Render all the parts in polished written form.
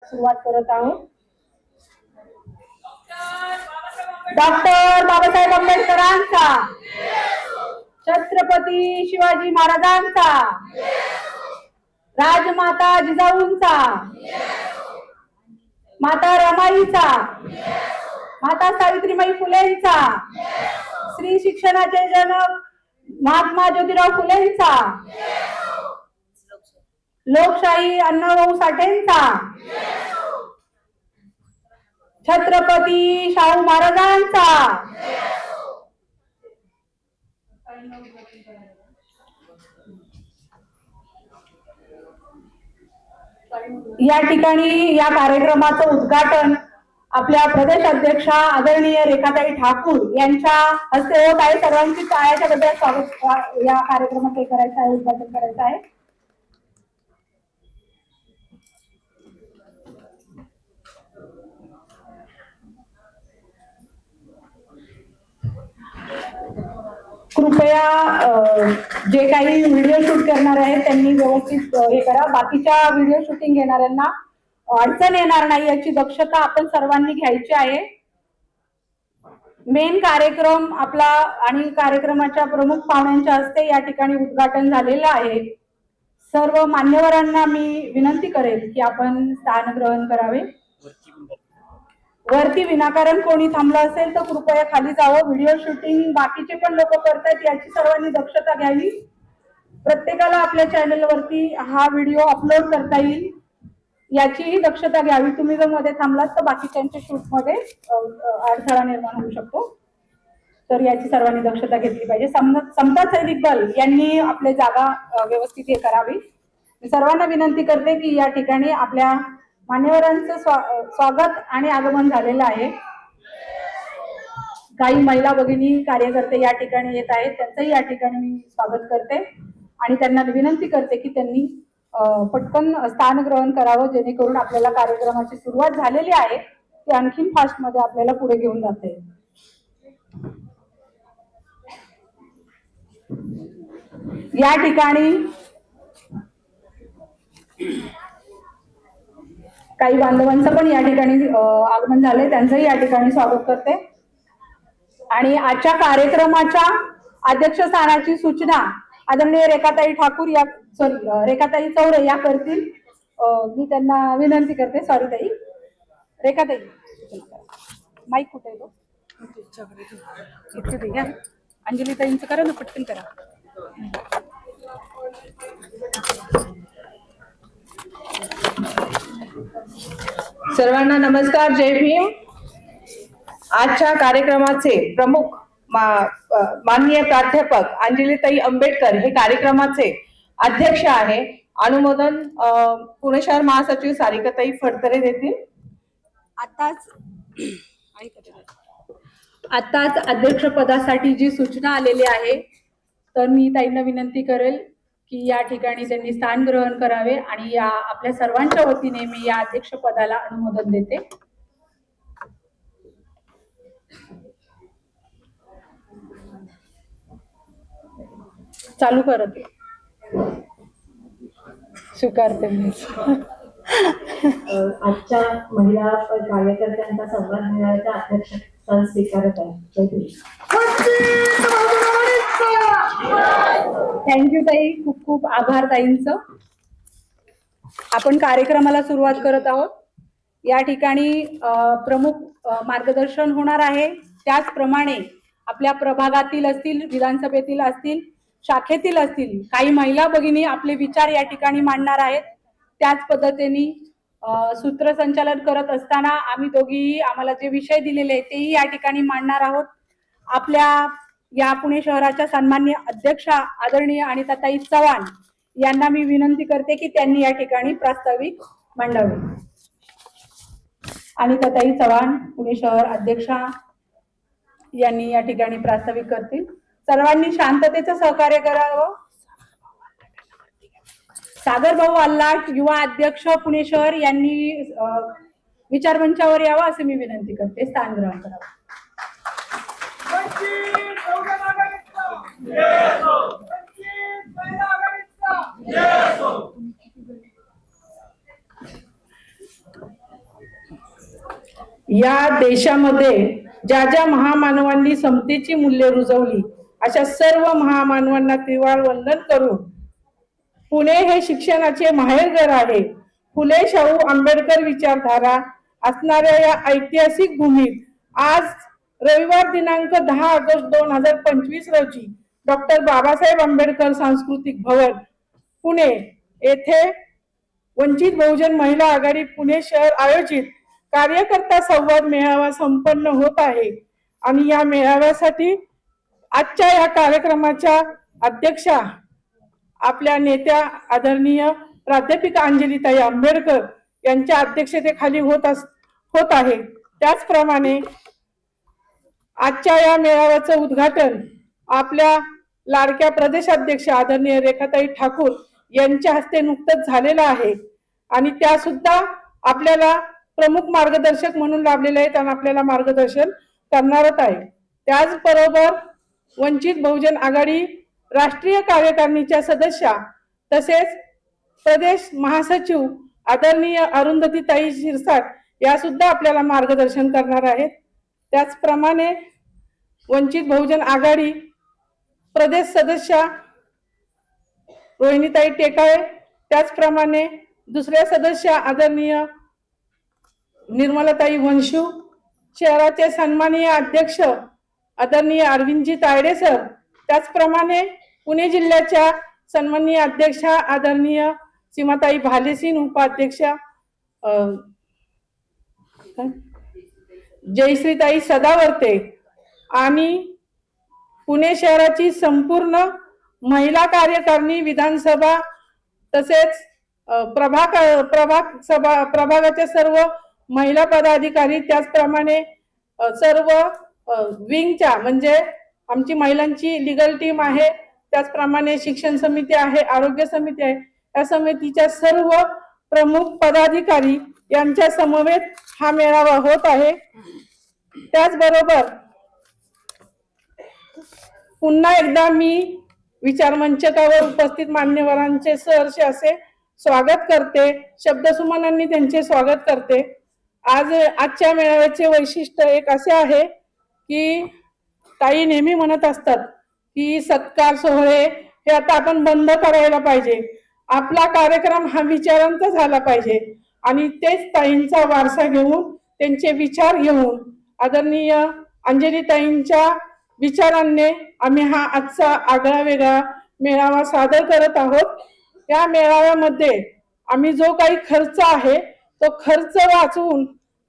सुरुवात करत आहोत. डॉक्टर बाबासाहेब आंबेडकरांचा, छत्रपती शिवाजी महाराजांचा, राजमाता जिजाऊंचा, माता रमाईचा, माता सावित्रीबाई फुलेंचा, स्त्री शिक्षणाचे जनक महात्मा ज्योतिराव फुलेंचा, लोकशाही अण्णाभाऊ साठेंचा, छत्रपती शाहू महाराजांचा. या ठिकाणी या कार्यक्रमाचं उद्घाटन आपल्या प्रदेश अध्यक्षा आदरणीय रेखाताई ठाकूर यांच्या हस्ते होत आहे. सर्वांची टाळ्याच्या गजरात स्वागत या कार्यक्रमात करायचं आहे, उद्घाटन करायचं आहे. कृपया जे काही व्हिडिओ शूट करणार आहेत त्यांनी व्यवस्थित हे करा. बाकीच्या व्हिडिओ शूटिंग घेणाऱ्यांना अडचण येणार नाही याची दक्षता आपण सर्वांनी घ्यायची आहे. मेन कार्यक्रम आपला आणि कार्यक्रमाच्या प्रमुख पाहुण्यांच्या हस्ते या ठिकाणी उद्घाटन झालेलं आहे. सर्व मान्यवरांना मी विनंती करेल की आपण स्थान ग्रहण करावे. वरती विनाकारण कोणी थांबलं असेल तर कृपया खाली जावं. व्हिडिओ शूटिंग बाकीचे पण लोक करतात याची सर्वांनी दक्षता घ्यावी. प्रत्येकाला आपल्या चॅनल वरती हा व्हिडिओ अपलोड करता येईल याचीही दक्षता घ्यावी. तुम्ही जर मध्ये थांबलात तर बाकीच्यांच्या शूट मध्ये अडथळा निर्माण होऊ शकतो, तर याची सर्वांनी दक्षता घेतली पाहिजे. समता सैनिक दल यांनी आपली जागा व्यवस्थित हे करावी. मी सर्वांना विनंती करते की या ठिकाणी आपल्या मान्यवरांचं स्वागत आणि आगमन झालेलं आहे. काही महिला भगिनी कार्यकर्ते या ठिकाणी येत आहेत, त्यांचंही या ठिकाणी मी स्वागत करते आणि त्यांना विनंती करते की त्यांनी पटकन स्थान ग्रहण करावं, जेणेकरून आपल्याला कार्यक्रमाची सुरुवात झालेली आहे ती आणखीन फास्ट मध्ये आपल्याला पुढे घेऊन जाते. या ठिकाणी काही बांधवांचं पण या ठिकाणी आगमन झाले, त्यांचंही या ठिकाणी स्वागत करते. आणि आजच्या कार्यक्रमाच्या अध्यक्षस्थानाची सूचना आदरणीय रेखाताई ठाकूर या रेखाताई चौरे या करतील. मी त्यांना विनंती करते. सॉरी ताई, रेखाताई माईक कुठे आहे? तो अंजली ताईंचं करा ना, पटकन करा. सर्वांना नमस्कार, जय भीम. आजच्या कार्यक्रमाचे प्रमुख माननीय प्राध्यापक अंजलीताई आंबेडकर हे कार्यक्रमाचे अध्यक्ष आहे. अनुमोदन पुणे शहर महासचिव सारिकाताई फडतरे देतील. आताच अध्यक्षपदासाठी जी सूचना आलेली आहे तर मी ताईंना विनंती करेल की या ठिकाणी त्यांनी स्थान ग्रहण करावे आणि या आपल्या सर्वांच्या वतीने मी या अध्यक्षपदाला अनुमोदन देते. चालू करत स्वीकारते मी. आजच्या महिला कार्यकर्त्यांचा संवाद मिळाल्याचा अध्यक्ष स्वीकारत आहे. थँक्यू ताई, खूप खूप आभार ताईंचं. आपण कार्यक्रमाला सुरुवात करत आहोत. या ठिकाणी प्रमुख मार्गदर्शन होणार आहे. त्याचप्रमाणे आपल्या प्रभागातील असतील, विधानसभेतील असतील, शाखेतील असतील काही महिला भगिनी आपले विचार या ठिकाणी मांडणार आहेत. त्याच पद्धतीने सूत्रसंचालन करत असताना आम्ही दोघीही आम्हाला जे विषय दिलेले आहेत तेही या ठिकाणी मांडणार आहोत. आपल्या या पुणे शहराच्या सन्माननीय अध्यक्षा आदरणीय अनिताताई चव्हाण यांना मी विनंती करते की त्यांनी या ठिकाणी प्रास्ताविक मांडावे. अनिताताई चव्हाण पुणे शहर अध्यक्षा यांनी या ठिकाणी प्रास्ताविक करतील. सर्वांनी शांततेचं सहकार्य करावं. सागर भाऊ आल्लाट युवा अध्यक्ष पुणे शहर यांनी विचारमंचावर यावं असे मी विनंती करते. स्थान ग्रहण करावं. या देशामध्ये ज्या ज्या महामानवांनी समतेची मूल्य रुजवली अशा सर्व महामानवांना त्रिवाळ वंदन करून पुणे हे शिक्षणाचे माहेरघर आहे. फुले शाहू आंबेडकर विचारधारा असणाऱ्या या ऐतिहासिक भूमीत आज रविवार दिनांक 10 ऑगस्ट 2025 रोजी डॉक्टर बाबासाहेब आंबेडकर सांस्कृतिक भवन पुणे येथे वंचित बहुजन महिला आघाडी पुणे शहर आयोजित कार्यकर्ता संवाद मेळावा संपन्न होत आहे. आणि या मेळाव्यासाठी आजच्या या कार्यक्रमाच्या अध्यक्षा आपल्या नेत्या आदरणीय प्राध्यापिका अंजलीताई आंबेडकर यांच्या अध्यक्षतेखाली होत आहे. त्याचप्रमाणे आजच्या या मेळाव्याचं उद्घाटन आपल्या लाडक्या प्रदेशाध्यक्ष आदरणीय रेखाताई ठाकूर यांच्या हस्ते नुकतंच झालेलं आहे. आणि त्या सुद्धा आपल्याला प्रमुख मार्गदर्शक म्हणून लाभलेले आहेत आणि आपल्याला मार्गदर्शन करणारच आहे. त्याचबरोबर वंचित बहुजन आघाडी राष्ट्रीय कार्यकारिणीच्या सदस्या तसेच प्रदेश महासचिव आदरणीय अरुंधतीताई शिरसाट या सुद्धा आपल्याला मार्गदर्शन करणार आहेत. त्याचप्रमाणे वंचित बहुजन आघाडी प्रदेश सदस्या रोहिणीताई टेकाळे, त्याचप्रमाणे दुसऱ्या सदस्या आदरणीय निर्मलाताई वंशू, शहराचे सन्माननीय अध्यक्ष आदरणीय अरविंदजी तायडे सर, त्याचप्रमाणे पुणे जिल्ह्याच्या सन्माननीय अध्यक्षा आदरणीय सीमाताई भालेसिंग, उपाध्यक्षा जयश्रीताई सदावर्ते आणि पुणे शहराची संपूर्ण महिला कार्यकारिणी, विधानसभा तसेच प्रभागाच्या सर्व महिला पदाधिकारी, त्याचप्रमाणे सर्व विंगच्या म्हणजे आमची महिलांची लीगल टीम आहे, त्याचप्रमाणे शिक्षण समिती आहे, आरोग्य समिती आहे, या समितीच्या सर्व प्रमुख पदाधिकारी यांच्या समवेत हा मेळावा होत आहे. त्याचबरोबर पुन्हा एकदा मी विचारमंचकावर उपस्थित मान्यवरांचे सहर्ष असे स्वागत करते, शब्दसुमनांनी त्यांचे स्वागत करते. आजच्या मेळाव्याचे वैशिष्ट्य एक असे आहे की ताई नेहमी म्हणत असतात की सत्कार सोहळे हे आता आपण बंद करायला पाहिजे, आपला कार्यक्रम हा विचारांचा झाला पाहिजे. आणि तेच ताईंचा वारसा घेऊन त्यांचे विचार घेऊन आदरणीय अंजलीताईंच्या विचारांनी आम्ही हा आजचा आगळा वेगळा मेळावा सादर करत आहोत. या मेळाव्यामध्ये आम्ही जो काही खर्च आहे तो खर्च वाचवून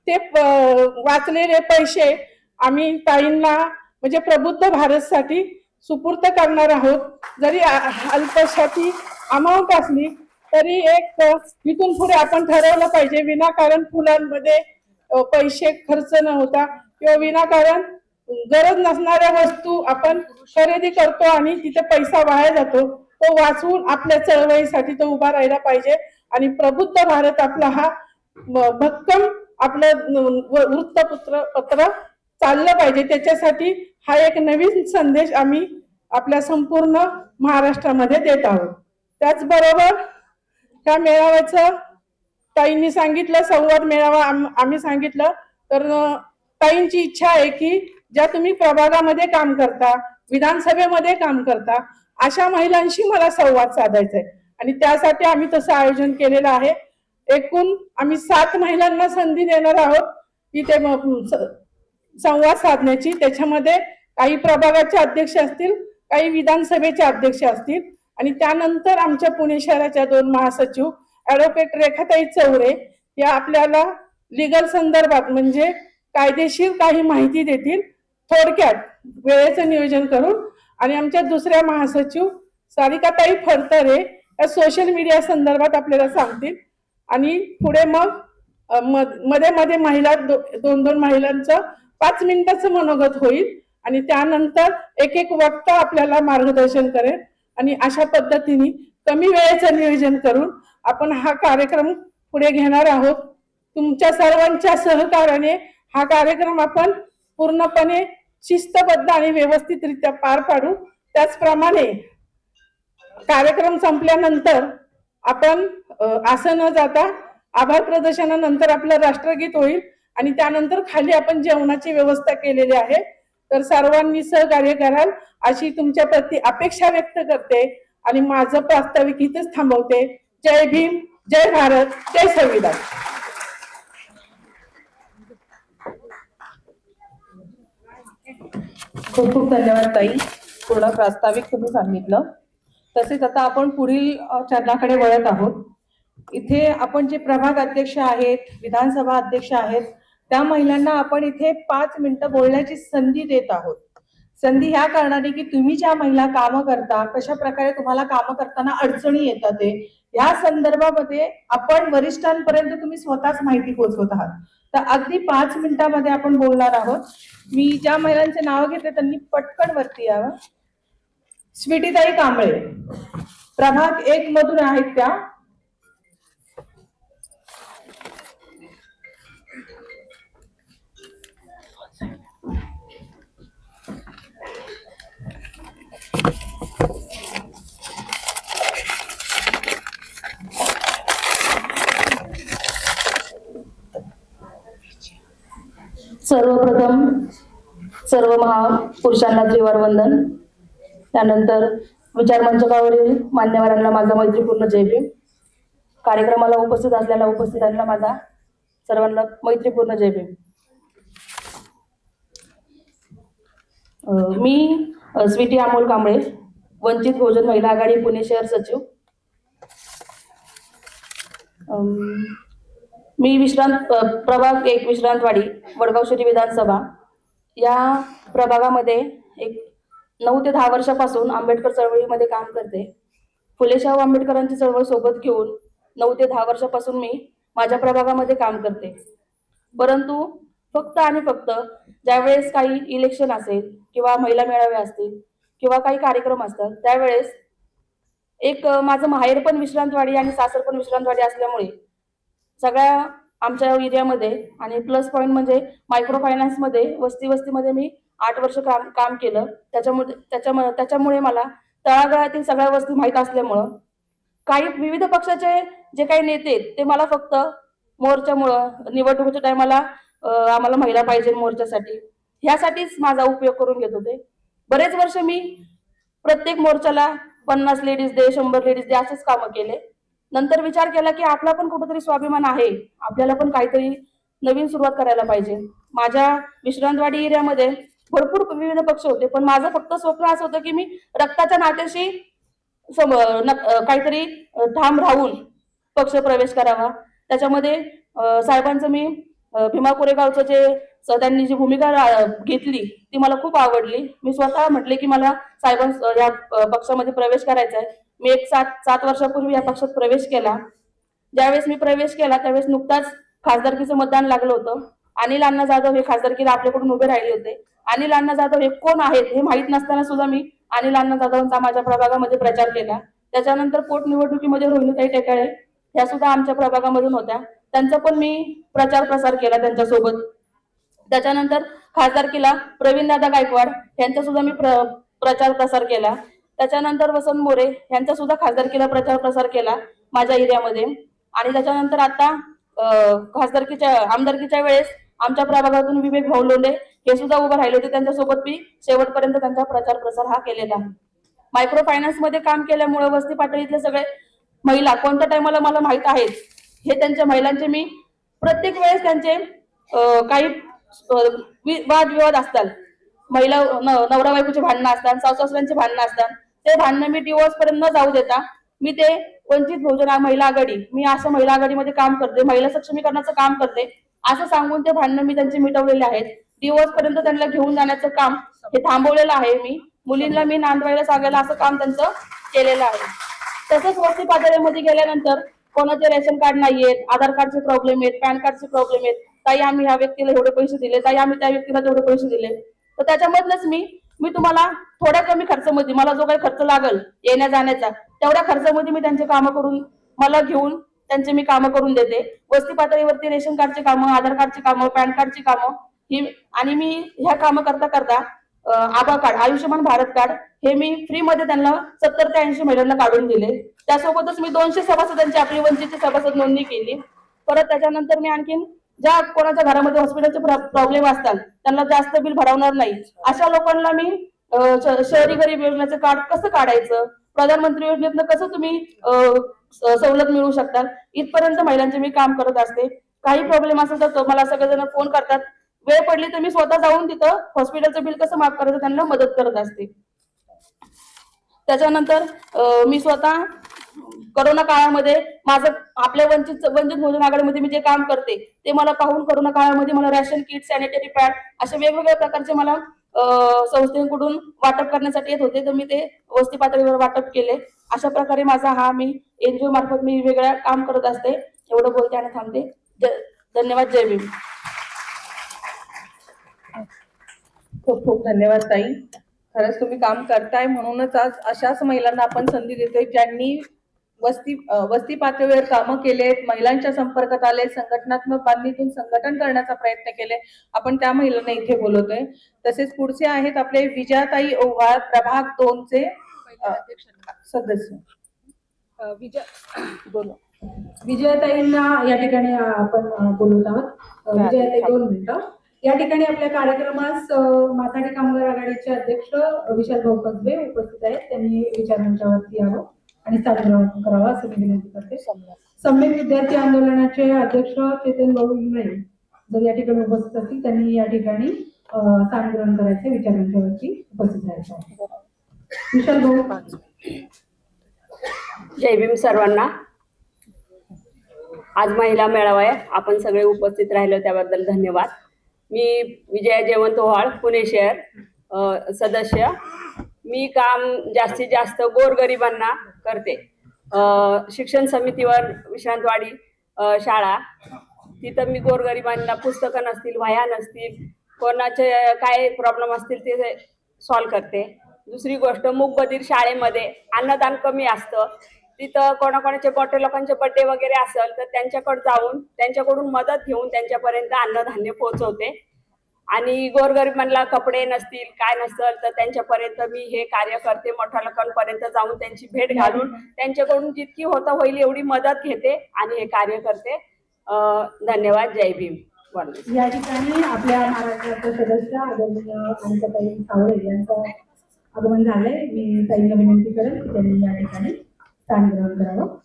ते वाचलेले पैसे आम्ही ताईंना म्हणजे प्रबुद्ध भारतसाठी सुपूर्त करणार आहोत. जरी अल्पशाची अमाऊंट असली तरी एक इथून पुढे आपण ठरवलं पाहिजे विनाकारण फुलांमध्ये पैसे खर्च न होता किंवा विनाकारण गरज नसणाऱ्या वस्तू आपण खरेदी करतो आणि तिथे पैसा वाया जातो, तो वाचवून आपल्या चळवळीसाठी तो उभा राहिला पाहिजे. आणि प्रबुद्ध भारत आपला हा भक्कम आपलं वृत्तपत्र चाललं पाहिजे, त्याच्यासाठी हा एक नवीन संदेश आम्ही आपल्या संपूर्ण महाराष्ट्रामध्ये देत आहोत. त्याचबरोबर त्या मेळाव्याचं ताईंनी सांगितलं संवाद मेळावा आम्ही सांगितलं तर ताईंची इच्छा आहे की ज्या तुम्ही प्रभागामध्ये काम करता, विधानसभेमध्ये काम करता, अशा महिलांशी मला संवाद साधायचा आहे आणि त्यासाठी आम्ही तसं आयोजन केलेलं आहे. एकूण आम्ही 7 महिलांना संधी देणार आहोत इथे संवाद साधण्याची. त्याच्यामध्ये काही प्रभागाचे अध्यक्ष असतील, काही विधानसभेचे अध्यक्ष असतील आणि त्यानंतर आमच्या पुणे शहराच्या 2 महासचिव ऍडव्होकेट रेखाताई चौरे या आपल्याला लीगल संदर्भात म्हणजे कायदेशीर काही माहिती देतील थोडक्यात वेळेचं नियोजन करून. आणि आमच्या दुसऱ्या महासचिव सारिकाताई फडतरे या सोशल मीडिया संदर्भात आपल्याला सांगतील. आणि पुढे मग मध्ये मध्ये महिला 2-2 महिलांचं 5 मिनिटाचं मनोगत होईल आणि त्यानंतर एक वक्ता आपल्याला मार्गदर्शन करेल. आणि अशा पद्धतीने कमी वेळेचं नियोजन करून आपण हा कार्यक्रम पुढे घेणार आहोत. तुमच्या सर्वांच्या सहकार्याने हा कार्यक्रम आपण पूर्णपणे शिस्तबद्ध आणि व्यवस्थितरित्या पार पाडू. त्याचप्रमाणे कार्यक्रम संपल्यानंतर आपण असं न जाता आभार प्रदर्शनानंतर आपलं राष्ट्रगीत होईल आणि त्यानंतर खाली आपण जेवणाची व्यवस्था केलेली आहे. तर सर्वांनी सहकार्य कराल अशी तुमच्या प्रती अपेक्षा व्यक्त करते आणि माझं प्रास्ताविक इथेच थांबवते. जय भीम, जय भारत, जय संविधान. खूप खूप धन्यवाद ताई. पूर्ण प्रास्ताविक तुम्ही सांगितलं. तसेच आता आपण पुढील चरणाकडे वळत आहोत. इथे आपण जे प्रभाग अध्यक्ष आहेत, विधानसभा अध्यक्ष आहेत, त्या महिलांना आपण इथे 5 मिनिटं बोलण्याची संधी देत आहोत. संधी ह्या कारणाने की तुम्ही ज्या महिला कामं करता, कशा प्रकारे तुम्हाला कामं करताना अडचणी येतात ते या संदर्भामध्ये आपण वरिष्ठांपर्यंत तुम्ही स्वतःच माहिती पोहोचवत आहात. तर अगदी 5 मिनिटांमध्ये आपण बोलणार आहोत. मी ज्या महिलांचे नाव घेतले त्यांनी पटकन वरती यावं. स्वीटीताई कांबळे, प्रभाग 1 मधून आहेत त्या. सर्वप्रथम सर्व महापुरुषांना त्रिवार वंदन. त्यानंतर विचारमंचकावरील मान्यवरांना माझा मैत्रीपूर्ण जय भीम. कार्यक्रमाला उपस्थित असलेल्या उपस्थितांना माझा सर्वांना मैत्रीपूर्ण जय भीम. मी स्वीटी अमोल कांबळे, वंचित बहुजन महिला आघाडी पुणे शहर सचिव. मी प्रभाग 1 विश्रांतवाडी वडगाव शहरी विधानसभा या प्रभागामध्ये एक 9 ते 10 वर्षापासून आंबेडकर चळवळीमध्ये काम करते. फुले शाहू आंबेडकरांची चळवळ सोबत घेऊन 9 ते 10 वर्षापासून मी माझ्या प्रभागामध्ये काम करते. परंतु फक्त आणि फक्त ज्यावेळेस काही इलेक्शन असेल किंवा महिला मेळावे असतील किंवा काही कार्यक्रम असतात त्यावेळेस एक माझं माहेर पण विश्रांतवाडी आणि सासर पण विश्रांतवाडी असल्यामुळे सगळ्या आमच्या एरियामध्ये आणि प्लस पॉईंट म्हणजे मायक्रो फायनान्समध्ये वस्तीमध्ये मी 8 वर्ष काम केलं. त्याच्यामुळे मला तळागाळातील सगळ्या वस्ती माहीत असल्यामुळं काही विविध पक्षाचे जे काही नेते ते मला फक्त मोर्चामुळं निवडणुकीच्या टायमाला आम्हाला महिला पाहिजे मोर्चासाठी ह्यासाठीच माझा उपयोग करून घेत होते. बरेच वर्ष मी प्रत्येक मोर्चाला 50 लेडीज दे, 100 लेडीज दे असेच कामं केले. नंतर विचार केला की आपला पण कुठेतरी स्वाभिमान आहे, आपल्याला पण काहीतरी नवीन सुरुवात करायला पाहिजे. माझ्या विश्रांतवाडी एरियामध्ये भरपूर विविध पक्ष होते, पण माझं फक्त स्वप्न असं होतं की मी रक्ताच्या नात्याशी काहीतरी ठाम राहून पक्ष प्रवेश करावा. त्याच्यामध्ये साहेबांचं मी भीमा कोरेगावचं जे त्यांनी जी भूमिका घेतली ती मला खूप आवडली. मी स्वतः म्हटले की मला या पक्षामध्ये प्रवेश करायचा आहे. मी 7 वर्षापूर्वी या पक्षात प्रवेश केला. ज्यावेळेस मी प्रवेश केला त्यावेळेस नुकताच खासदारकीचं मतदान लागलं होतं. अनिल अण्णा जाधव हे खासदारकीला आपल्याकडून उभे राहिले होते. अनिल अण्णा जाधव हे कोण आहेत हे माहीत नसताना सुद्धा मी अनिल अण्णा जाधवांचा माझ्या प्रभागामध्ये प्रचार केला. त्याच्यानंतर पोटनिवडणुकीमध्ये रोहिणीताई टेकाळे ह्या सुद्धा आमच्या प्रभागामधून होत्या, त्यांचा पण मी प्रचार प्रसार केला त्यांच्यासोबत. त्याच्यानंतर खासदारकीला प्रवीणदादा गायकवाड यांचा सुद्धा मी प्रचार प्रसार केला. त्याच्यानंतर वसंत मोरे यांचा सुद्धा खासदारकीला प्रचार प्रसार केला माझ्या एरियामध्ये. आणि त्याच्यानंतर आता आमदारकीच्या वेळेस आमच्या प्रभागातून विवेक भाऊ लोंढे हे सुद्धा उभे राहिले होते, त्यांच्यासोबत मी शेवटपर्यंत त्यांचा प्रचार प्रसार हा केलेला. मायक्रो फायनान्स मध्ये काम केल्यामुळे वस्ती पातळीतले सगळे महिला कोणत्या टायमाला मला माहित आहेत हे त्यांच्या महिलांचे मी प्रत्येक वेळेस त्यांचे काही वादविवाद असतात, महिला नवरा बायकोचे भांडणं असतात, सासू-सासऱ्यांचे भांडणं असतात, ते भांडणं मी डिवोर्स पर्यंत न जाऊ देता मी ते वंचित बहुजन महिला आघाडी, मी असं महिला आघाडीमध्ये काम करते, महिला सक्षमीकरणाचं काम करते असं सांगून ते भांडणं मी त्यांचे मिटवलेले आहेत. डिवोर्स पर्यंत त्यांना घेऊन जाण्याचं काम हे थांबवलेलं आहे. मी मुलींना मी नांदवायला सांगायला असं काम त्यांचं केलेलं आहे. तसंच वस्ती पातळीमध्ये गेल्यानंतर कोणाचे रेशन कार्ड नाहीयेत, आधार कार्डचे प्रॉब्लेम आहेत, पॅन कार्डचे प्रॉब्लेम आहेत, ताई आम्ही ह्या व्यक्तीला एवढे पैसे दिले, ताई आम्ही त्या व्यक्तीला तेवढे पैसे दिले. तर त्याच्यामधलंच मी तुम्हाला थोड्या कमी खर्चामध्ये मला जो काही खर्च लागल येण्या जाण्याचा तेवढ्या खर्चामध्ये मी त्यांचे कामं करून मला घेऊन त्यांचे मी कामं करून देते. वस्ती पातळीवरती रेशन कार्डचे कामं, आधार कार्डचे कामं, पॅन कार्डची कामं ही आणि मी ह्या कामं करता करता आभा कार्ड, आयुष्यमान भारत कार्ड हे मी फ्री मध्ये त्यांना 70 ते 80 महिलांना काढून दिले. त्यासोबतच मी 200 सभासदांची आपली वंचितची सभासद नोंदणी केली. परत त्याच्यानंतर मी आणखीन ज्या कोणाच्या घरामध्ये हॉस्पिटलचे प्रॉब्लेम असतात त्यांना जास्त बिल भरवणार नाही, अशा लोकांना मी शहरी गरीब योजनेचं कार्ड कसं काढायचं, प्रधानमंत्री योजनेतनं कसं तुम्ही सवलत मिळवू शकता, इथपर्यंत महिलांचे मी काम करत असते. काही प्रॉब्लेम असेल तर मला सगळेजण फोन करतात, वेळ पडली तर मी स्वतः जाऊन तिथं हॉस्पिटलचं बिल कसं माफ करायचं त्यांना मदत करत असते. त्याच्यानंतर मी स्वतः करोना काळामध्ये माझं आपल्या वंचित बहुजन आघाडीमध्ये मी जे काम करते ते मला पाहून करोना काळामध्ये मला रॅशन किट, सॅनिटरी पॅड असे वेगवेगळ्या प्रकारचे मला संस्थेकडून वाटप करण्यासाठी येत होते, तर मी ते वस्ती पातळीवर वाटप केले. अशा प्रकारे माझा हा मी एनजीओ मार्फत मी वेगळ्या काम करत असते. एवढं बोलते आणि थांबते. धन्यवाद. जय भीम. खूप खूप धन्यवाद ताई. खरंच तुम्ही काम करताय म्हणूनच आज अशाच महिलांना आपण संधी देतोय ज्यांनी वस्ती पातळीवर कामं केलेत, महिलांच्या संपर्कात आले, संघटनात्मक बांधणीतून संघटन करण्याचा प्रयत्न केले. आपण त्या महिलांना इथे बोलवतोय. तसेच पुढचे आहेत आपले विजयाताई ओव्हाळ, प्रभाग 2 चे सदस्य. विजयाताईंना या ठिकाणी आपण बोलवत आहोत. विजयाताई 2 मिनिटं. या ठिकाणी आपल्या कार्यक्रमास माथाडी कामगार आघाडीचे अध्यक्ष विशाल भाऊ कसबे उपस्थित आहेत. त्यांनी विचारांच्यावरती यावं आणि स्थानग्रहण करावं असं मी विनंती करते. सम्यक विद्यार्थी आंदोलनाचे अध्यक्ष चेतन भाऊ इंगळे जर या ठिकाणी उपस्थित असतील त्यांनी या ठिकाणी स्थानग्रहण करायचे, विचारांच्यावरती उपस्थित राहायचं. विशाल भाऊ. जय भीम सर्वांना. आज महिला मेळावा आहे, आपण सगळे उपस्थित राहिलो त्याबद्दल धन्यवाद. मी विजया जयवंत ओव्हाळ, पुणे शहर सदस्य. मी काम जास्तीत जास्त गोरगरिबांना करते. शिक्षण समितीवर विश्रांतवाडी शाळा, तिथं मी गोरगरिबांना पुस्तकं नसतील, वह्या नसतील, कोणाचे काय प्रॉब्लेम असतील ते सॉल्व करते. दुसरी गोष्ट, मूकबधीर शाळेमध्ये अन्नदान कमी असतं, तिथं कोणाकोणाचे मोठे लोकांचे बड्डे वगैरे असेल तर त्यांच्याकडे जाऊन त्यांच्याकडून मदत घेऊन त्यांच्यापर्यंत अन्नधान्य पोहोचवते. आणि गोरगरिबांना कपडे नसतील, काय नसेल तर त्यांच्यापर्यंत मी हे कार्य करते. मोठ्या लोकांपर्यंत जाऊन त्यांची भेट घालून त्यांच्याकडून जितकी होता होईल एवढी मदत घेते आणि हे कार्य करते. धन्यवाद. जय भीम. या ठिकाणी आपल्या महाराष्ट्राचे सदस्य आदरणीय अनिताताई सावळे यांचं आगमन झालंय. मी ताईंना विनंती करेन की त्यांनी या ठिकाणी स्थान ग्रहण करावं.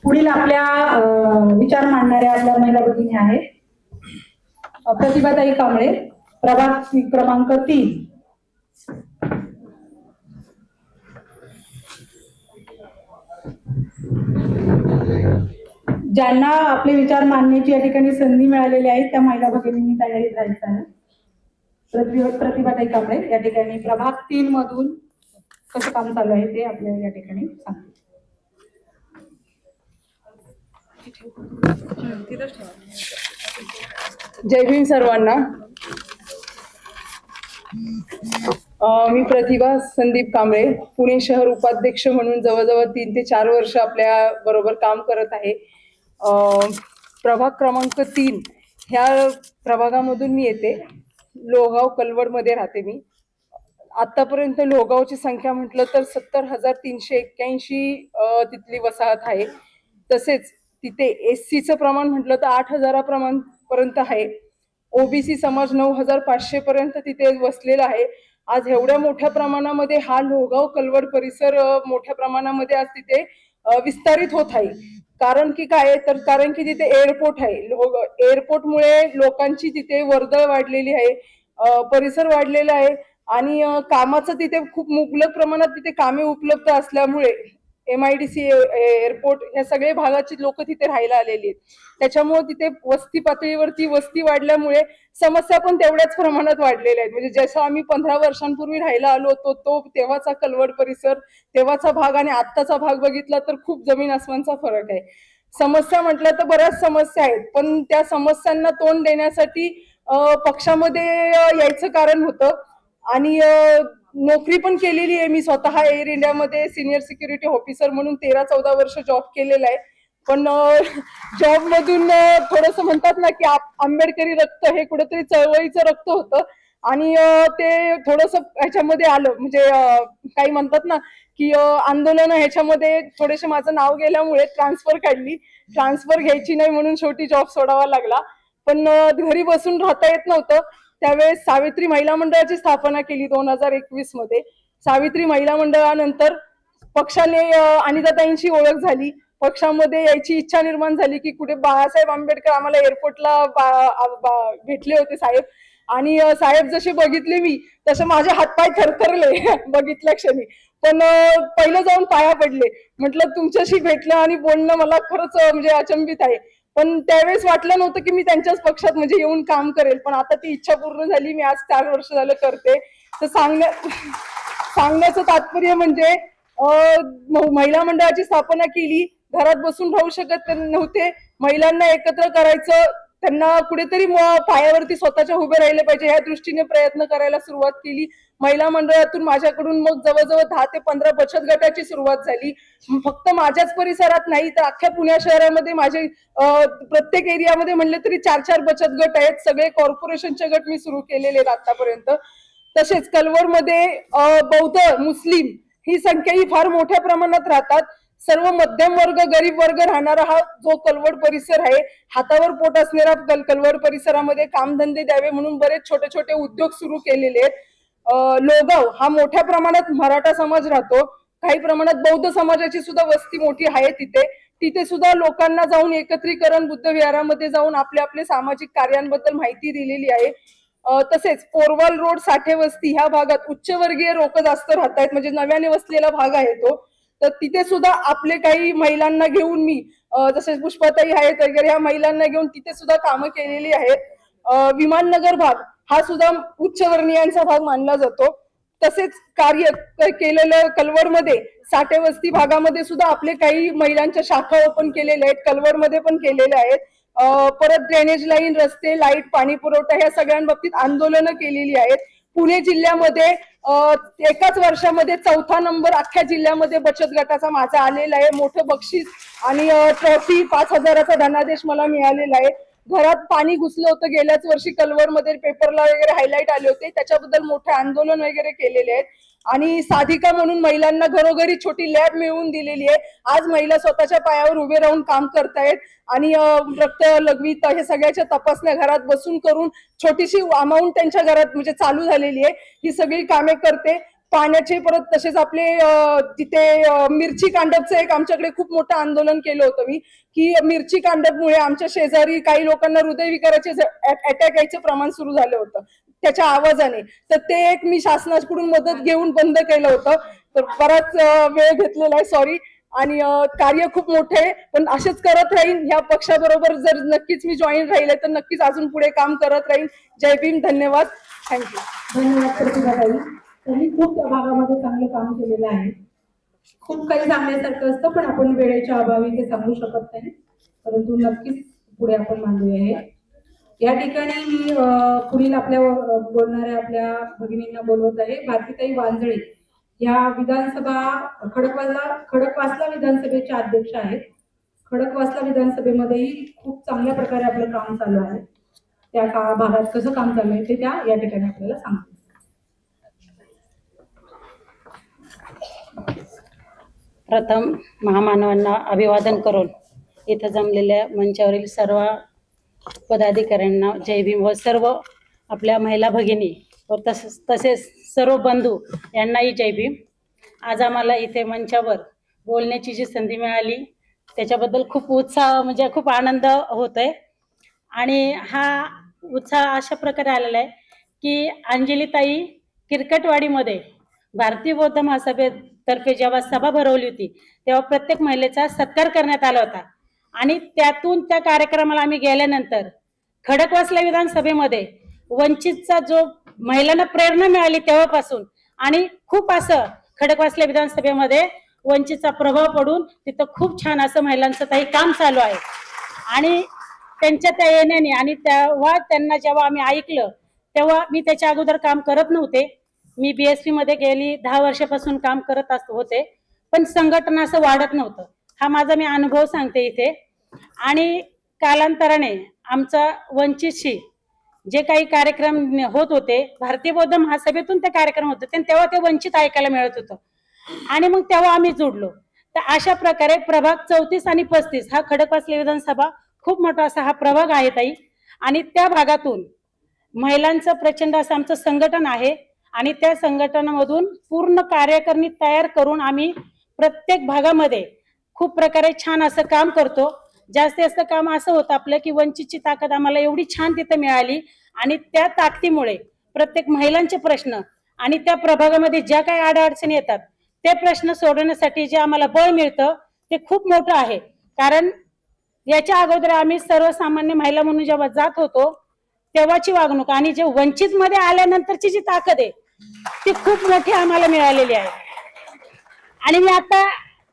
पुढील आपल्या विचार मांडणाऱ्या आपल्या महिला भगिनी आहेत प्रतिभाताई कांबळे, प्रभाग क्रमांक 3. ज्यांना आपले विचार मांडण्याची या ठिकाणी संधी मिळालेली आहे त्या महिला भगिनींनी तयारीत राहायचं आहे. प्रतिभाताई कांबळे या ठिकाणी प्रभाग 3 मधून कसं काम चालू आहे ते आपल्याला या ठिकाणी सांगते. जय भीम सर्वांना. मी प्रतिभा संदीप कांबळे, पुणे शहर उपाध्यक्ष म्हणून जवळजवळ 3 ते 4 वर्ष आपल्या बरोबर काम करत आहे. प्रभाग क्रमांक 3 ह्या प्रभागामधून मी येते. लोहगाव कलवडमध्ये राहते मी. आतापर्यंत लोहगावची संख्या म्हटलं तर 70,381 तिथली वसाहत आहे. तसेच तिथे SCचं प्रमाण म्हटलं तर 8,000 पर्यंत आहे. ओबीसी समाज 9,500 पर्यंत तिथे वसलेला आहे. आज एवढ्या मोठ्या प्रमाणामध्ये हा लोहगाव कलवड परिसर मोठ्या प्रमाणामध्ये आज तिथे विस्तारित होत आहे. कारण की काय तर कारण की तिथे एअरपोर्ट आहे. एअरपोर्टमुळे लोकांची तिथे वर्दळ वाढलेली आहे, परिसर वाढलेला आहे आणि कामाचं तिथे खूप मुबलक प्रमाणात तिथे कामे उपलब्ध असल्यामुळे MIDC एअरपोर्ट या सगळ्या भागाची लोक तिथे राहायला आलेली आहेत. त्याच्यामुळे तिथे वस्ती पातळीवरती वस्ती वाढल्यामुळे समस्या पण तेवढ्याच प्रमाणात वाढलेल्या आहेत. म्हणजे जसं आम्ही 15 वर्षांपूर्वी राहायला आलो होतो तो तेव्हाचा कलवड परिसर, तेव्हाचा भाग आणि आत्ताचा भाग बघितला तर खूप जमीन आसमानचा फरक आहे. समस्या म्हटलं तर बऱ्याच समस्या आहेत, पण त्या समस्यांना तोंड देण्यासाठी पक्षामध्ये यायचं कारण होतं. आणि नोकरी पण केलेली आहे मी स्वतः. एअर इंडियामध्ये सिनियर सिक्युरिटी ऑफिसर म्हणून 13-14 वर्ष जॉब केलेला आहे. पण जॉब मधून थोडंसं म्हणतात ना की आंबेडकरी रक्त हे कुठेतरी चळवळीचं रक्त होतं आणि ते थोडंसं ह्याच्यामध्ये आलं, म्हणजे काही म्हणतात ना की आंदोलन ह्याच्यामध्ये थोडेसे माझं नाव गेल्यामुळे ट्रान्सफर काढली. ट्रान्सफर घ्यायची नाही म्हणून शेवटी जॉब सोडावा लागला. पण घरी बसून राहता येत नव्हतं. त्यावेळेस सावित्री महिला मंडळाची स्थापना केली 2021 मध्ये. सावित्री महिला मंडळानंतर पक्षाने अनिताताईंची ओळख झाली. पक्षामध्ये यायची इच्छा निर्माण झाली की कुठे बाळासाहेब आंबेडकर आम्हाला एअरपोर्टला भेटले होते साहेब, आणि साहेब जसे बघितले मी तसे माझे हातपाय थरथरले बघितल्या क्षणी. पण पहिलं जाऊन पाया पडले. म्हटलं तुमच्याशी भेटलं आणि बोलणं मला खरंच म्हणजे अचंबित आहे. पण त्यावेळेस वाटलं नव्हतं की मी त्यांच्याच पक्षात म्हणजे येऊन काम करेल, पण आता ती इच्छा पूर्ण झाली. मी आज 4 वर्ष झालं करते. तर सांगण्याचं तात्पर्य म्हणजे महिला मंडळाची स्थापना केली. घरात बसून राहू शकत नव्हते. महिलांना एकत्र करायचं, त्यांना कुठेतरी पायावरती स्वतःच्या उभे राहिले पाहिजे या दृष्टीने प्रयत्न करायला सुरुवात केली. महिला मंडळातून माझ्याकडून मग जवळजवळ 10 ते 15 बचत गटाची सुरुवात झाली. फक्त माझ्याच परिसरात नाही तर अख्ख्या पुणे शहरामध्ये माझे प्रत्येक एरियामध्ये म्हणले तरी 4-4 बचत गट आहेत. सगळे कॉर्पोरेशनचे गट मी सुरू केलेले आहेत आतापर्यंत. तसेच कलवडमध्ये बौद्ध मुस्लिम ही संख्या ही फार मोठ्या प्रमाणात राहतात. सर्व मध्यम वर्ग गरीब वर्ग राहणारा हा जो कलवड परिसर आहे, हातावर पोट असणारा कलवड परिसरामध्ये कामधंदे द्यावे म्हणून बरेच छोटे छोटे उद्योग सुरू केलेले आहेत. लोगाव हा मोठ्या प्रमाणात मराठा समाज राहतो. काही प्रमाणात बौद्ध समाजाची सुद्धा वस्ती मोठी आहे तिथे सुद्धा लोकांना जाऊन एकत्रीकरण बुद्ध विहारामध्ये जाऊन आपले सामाजिक कार्यांबद्दल माहिती दिलेली आहे. तसेच पोरवाल रोड साठे वस्ती ह्या भागात उच्चवर्गीय लोक जास्त राहत आहेत, म्हणजे नव्याने वसलेला भाग आहे तो. तर तिथे सुद्धा आपले काही महिलांना घेऊन मी जसे पुष्पाताई आहेत वगैरे ह्या महिलांना घेऊन तिथे सुद्धा कामं केलेली आहेत. विमाननगर भाग हा सुद्धा उच्चवर्णीयांचा भाग मानला जातो. तसेच कार्य केलेलं कलवडमध्ये साठे वस्ती भागामध्ये सुद्धा आपले काही महिलांच्या शाखा ओपन केलेल्या आहेत, कलवडमध्ये पण केलेल्या आहेत. परत ड्रेनेज लाईन, रस्ते, लाईट, पाणी पुरवठा ह्या सगळ्यांबाबतीत आंदोलनं केलेली आहेत. पुणे जिल्ह्यामध्ये एकाच वर्षामध्ये 4था नंबर अख्ख्या जिल्ह्यामध्ये बचत गटाचा माझा आलेला आहे. मोठं बक्षीस आणि ट्रॉफी 5,000चा धनादेश मला मिळालेला आहे. घरात पाणी घुसलं होतं गेल्याच वर्षी कलवडमध्ये, पेपरला वगैरे हायलाईट आले होते, त्याच्याबद्दल मोठे आंदोलन वगैरे केलेले आहेत. आणि साधिका म्हणून महिलांना घरोघरी छोटी लॅब मिळवून दिलेली आहे. आज महिला स्वतःच्या पायावर उभे राहून काम करतायत आणि रक्त लघवी हे सगळ्याच्या तपासण्या घरात बसून करून छोटीशी अमाऊंट त्यांच्या घरात म्हणजे चालू झालेली आहे. ही सगळी कामे करते. पाण्याचे परत तसेच आपले तिथे मिरची कांडपचं एक आमच्याकडे खूप मोठं आंदोलन केलं होतं मी, की मिरची कांडपमुळे आमच्या शेजारी काही लोकांना हृदयविकाराचे अटॅक यायचं प्रमाण सुरू झालं होतं त्याच्या आवाजाने. तर ते एक मी शासनाकडून मदत घेऊन बंद केलं होतं. तर बराच वेळ घेतलेला आहे, सॉरी. आणि कार्य खूप मोठे आहे, पण असेच करत राहीन. ह्या पक्षाबरोबर जर नक्कीच मी जॉईन राहिले तर नक्कीच अजून पुढे काम करत राहीन. जय भीम, धन्यवाद, थँक्यू. धन्यवाद प्रतिभाताई. त्यांनी खूप त्या भागामध्ये चांगलं काम केलेलं आहे. खूप काही सांगण्यासारखं असतं पण आपण वेळेच्या अभावी ते सांगू शकत नाही, परंतु नक्कीच पुढे आपण मांडूया हे. या ठिकाणी मी पुढील आपल्या बोलणाऱ्या आपल्या भगिनींना बोलवत आहे. भारतीताई वांजळे या विधानसभा खडकवासला विधानसभेच्या अध्यक्ष आहेत. खडकवासला विधानसभेमध्येही खूप चांगल्या प्रकारे आपलं काम चालू आहे. त्या भागात कसं काम चालू आहे ते त्या या ठिकाणी आपल्याला सांगतात. प्रथम महामानवांना अभिवादन करून इथं जमलेल्या मंचावरील सर्व पदाधिकाऱ्यांना जय भीम व सर्व आपल्या महिला भगिनी व तसेच सर्व बंधू यांनाही जय भीम. आज आम्हाला इथे मंचावर बोलण्याची जी संधी मिळाली त्याच्याबद्दल खूप उत्साह म्हणजे खूप आनंद होतोय. आणि हा उत्साह अशा प्रकारे आलेला आहे की अंजलीताई किरकटवाडीमध्ये भारतीय बौद्ध महासभेतर्फे जेव्हा सभा भरवली होती तेव्हा प्रत्येक महिलेचा सत्कार करण्यात आला होता. आणि त्यातून त्या कार्यक्रमाला आम्ही गेल्यानंतर खडकवासला विधानसभेमध्ये वंचितचा जो महिलांना प्रेरणा मिळाली तेव्हापासून आणि खूप असं खडकवासला विधानसभेमध्ये वंचितचा प्रभाव पडून तिथं खूप छान असं महिलांचं काही काम चालू आहे. आणि त्यांच्या त्या येण्याने आणि तेव्हा त्यांना जेव्हा आम्ही ऐकलं तेव्हा मी त्याच्या अगोदर काम करत नव्हते. मी BSP मध्ये गेली 10 वर्षापासून काम करत होते, पण संघटना असं वाढत नव्हतं. हा माझा मी अनुभव सांगते इथे. आणि कालांतराने आमचा वंचितशी जे काही कार्यक्रम होत होते भारतीय बौद्ध महासभेतून ते कार्यक्रम होत होते, तेव्हा ते वंचित ऐकायला मिळत होतं आणि मग तेव्हा आम्ही जोडलो. तर अशा प्रकारे प्रभाग 34 आणि 35 हा खडकवासला विधानसभा खूप मोठा असा हा प्रभाग आहे ताई. आणि त्या भागातून महिलांचं प्रचंड असं आमचं संघटन आहे आणि त्या संघटनामधून पूर्ण कार्यकारिणी तयार करून आम्ही प्रत्येक भागामध्ये खूप प्रकारे छान असं काम करतो. जास्तीत जास्त काम असं होतं आपलं की वंचितची ताकद आम्हाला एवढी छान तिथं मिळाली आणि त्या ताकदीमुळे प्रत्येक महिलांचे प्रश्न आणि त्या प्रभागामध्ये ज्या काही अडचणी येतात ते प्रश्न सोडवण्यासाठी जे आम्हाला बळ मिळतं ते खूप मोठं आहे. कारण याच्या अगोदर आम्ही सर्वसामान्य महिला म्हणून जेव्हा जात होतो तेव्हाची वागणूक आणि जे वंचित मध्ये आल्यानंतरची जी ताकद आहे ती खूप मोठी आम्हाला मिळालेली आहे. आणि मी आता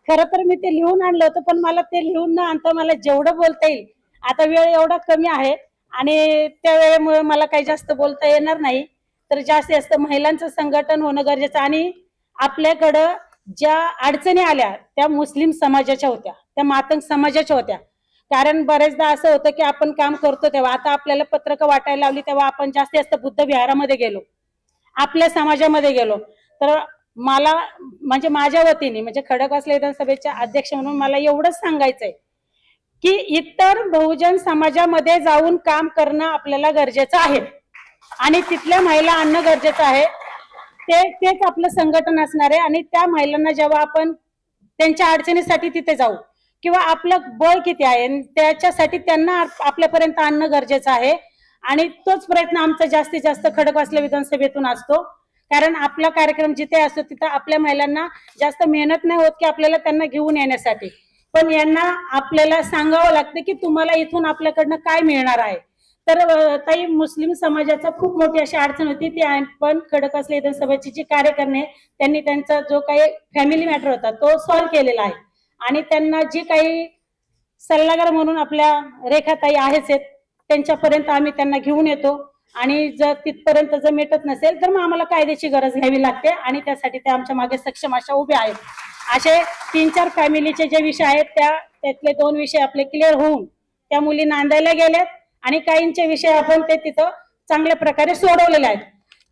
खरं तर मी ते लिहून आणलं होतं, पण मला ते लिहून न आणता मला जेवढं बोलता येईल, आता वेळ एवढा कमी आहे आणि त्या वेळेमुळे मला काही जास्त बोलता येणार नाही. तर जास्तीत जास्त महिलांचं संघटन होणं गरजेचं. आणि आपल्याकडं ज्या अडचणी आल्या त्या मुस्लिम समाजाच्या होत्या, त्या मातंग समाजाच्या होत्या. कारण बरेचदा असं होतं की आपण काम करतो तेव्हा, आता आपल्याला पत्रकं वाटायला लावली तेव्हा आपण जास्तीत जास्त बुद्ध विहारामध्ये गेलो, आपल्या समाजामध्ये गेलो. तर मला म्हणजे माझ्या वतीने म्हणजे खडकवासला विधानसभेच्या अध्यक्ष म्हणून मला एवढंच सांगायचंय की इतर बहुजन समाजामध्ये जाऊन काम करणं आपल्याला गरजेचं आहे आणि तिथल्या महिला आणणं गरजेचं आहे. तेच आपलं संघटन असणार आहे. आणि त्या महिलांना जेव्हा आपण त्यांच्या अडचणीसाठी तिथे जाऊ किंवा आपलं बळ किती आहे त्याच्यासाठी त्यांना आपल्यापर्यंत आणणं गरजेचं आहे. आणि तोच प्रयत्न आमचा जास्तीत जास्त खडकवासला विधानसभेतून असतो. कारण आपला कार्यक्रम जिथे असतो तिथं आपल्या महिलांना जास्त मेहनत नाही होत की आपल्याला त्यांना घेऊन येण्यासाठी, पण यांना आपल्याला सांगावं लागतं की तुम्हाला इथून आपल्याकडनं काय मिळणार आहे. तर ताई मुस्लिम समाजाचा खूप मोठी अशी अडचण होती ती पण खडकवासला विधानसभेची जी कार्यकर्ते त्यांनी त्यांचा जो काही फॅमिली मॅटर होता तो सॉल्व्ह केलेला आहे. आणि त्यांना जे काही सल्लागार म्हणून आपल्या रेखाताई आहेच आहेत त्यांच्यापर्यंत आम्ही त्यांना घेऊन येतो. आणि जर तिथपर्यंत जर मिटत नसेल तर मग आम्हाला कायद्याची गरज घ्यावी लागते आणि त्यासाठी ते आमच्या मागे सक्षम अशा उभे आहेत. असे 3-4 फॅमिलीचे जे विषय आहेत त्यातले 2 विषय आपले क्लिअर होऊन त्या मुली नांदायला गेल्यात आणि काहींचे विषय आपण ते तिथं चांगल्या प्रकारे सोडवलेले आहेत.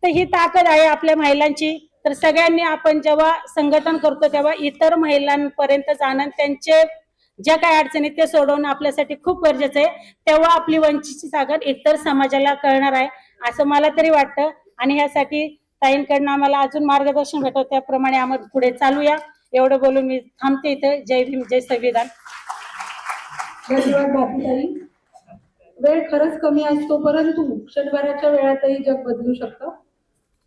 तर ही ताकद आहे आपल्या महिलांची. तर सगळ्यांनी आपण जेव्हा संघटन करतो तेव्हा इतर महिलांपर्यंत जाणं त्यांचे ज्या काही अडचणी ते सोडवणं आपल्यासाठी खूप गरजेचं आहे. तेव्हा आपली वंचितची ताकद इतर समाजाला कळणार आहे असं मला तरी वाटतं. आणि ह्यासाठी ताईंकडनं आम्हाला अजून मार्गदर्शन भेटतं त्याप्रमाणे आम्हाला पुढे चालूया. एवढं बोलून मी थांबते इथं. जय भीम जय संविधान. धन्यवाद बापूताई. वेळ खरंच कमी असतो परंतु क्षणभराच्या वेळातही जग बदलू शकतं.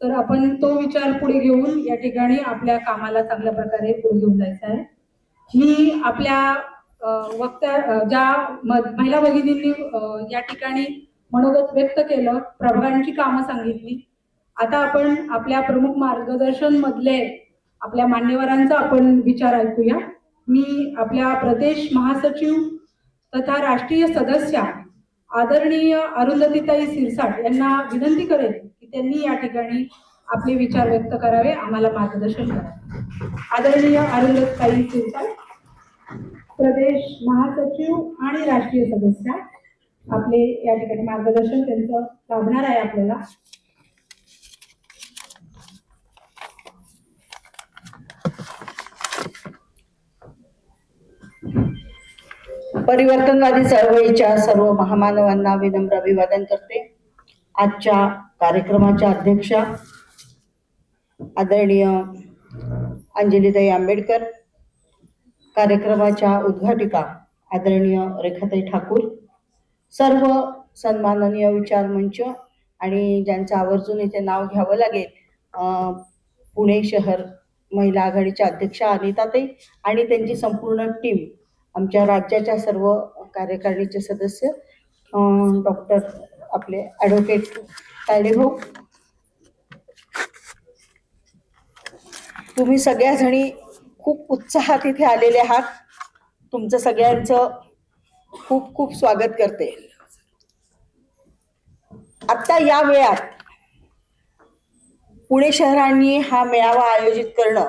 तर आपण तो विचार पुढे घेऊन या ठिकाणी आपल्या कामाला चांगल्या प्रकारे पुढे घेऊन जायचं आहे. मी आपल्या ज्या महिला भगिनींनी या ठिकाणी मनोगत व्यक्त केलं, प्रभागांची कामं सांगितली. आता आपण आपल्या प्रमुख मार्गदर्शन मधले आपल्या मान्यवरांचा आपण विचार ऐकूया. मी आपल्या प्रदेश महासचिव तथा राष्ट्रीय सदस्या आदरणीय अरुंधतीताई सिरसाट यांना विनंती करेन की त्यांनी या ठिकाणी आपले विचार व्यक्त करावे, आम्हाला मार्गदर्शन करावे. आदरणीय अरुंधतीताई सिरसाट, प्रदेश महासचिव आणि राष्ट्रीय सदस्य, आपले या ठिकाणी मार्गदर्शन त्यांचं लाभणार आहे आपल्याला. परिवर्तनवादी चळवळीच्या सर्व महामानवांना विनम्र अभिवादन करते. आजच्या कार्यक्रमाच्या अध्यक्षा आदरणीय अंजलीताई आंबेडकर, कार्यक्रमाच्या उद्घाटिका आदरणीय रेखाताई ठाकूर, सर्व सन्माननीय विचार मंच आणि ज्यांचं आवर्जून इथे नाव घ्यावं लागेल, पुणे शहर महिला आघाडीच्या अध्यक्षा अनिताताई आणि त्यांची संपूर्ण टीम, आमच्या राज्याच्या सर्व कार्यकारिणीचे सदस्य, डॉक्टर आपले ॲडव्होकेट तायडेभाऊ, तुम्ही सगळ्याजणी खूप उत्साहात इथे आलेले आहात. तुमचं सगळ्यांचं खूप खूप स्वागत करते. आता या वेळात पुणे शहरांनी हा मेळावा आयोजित करणं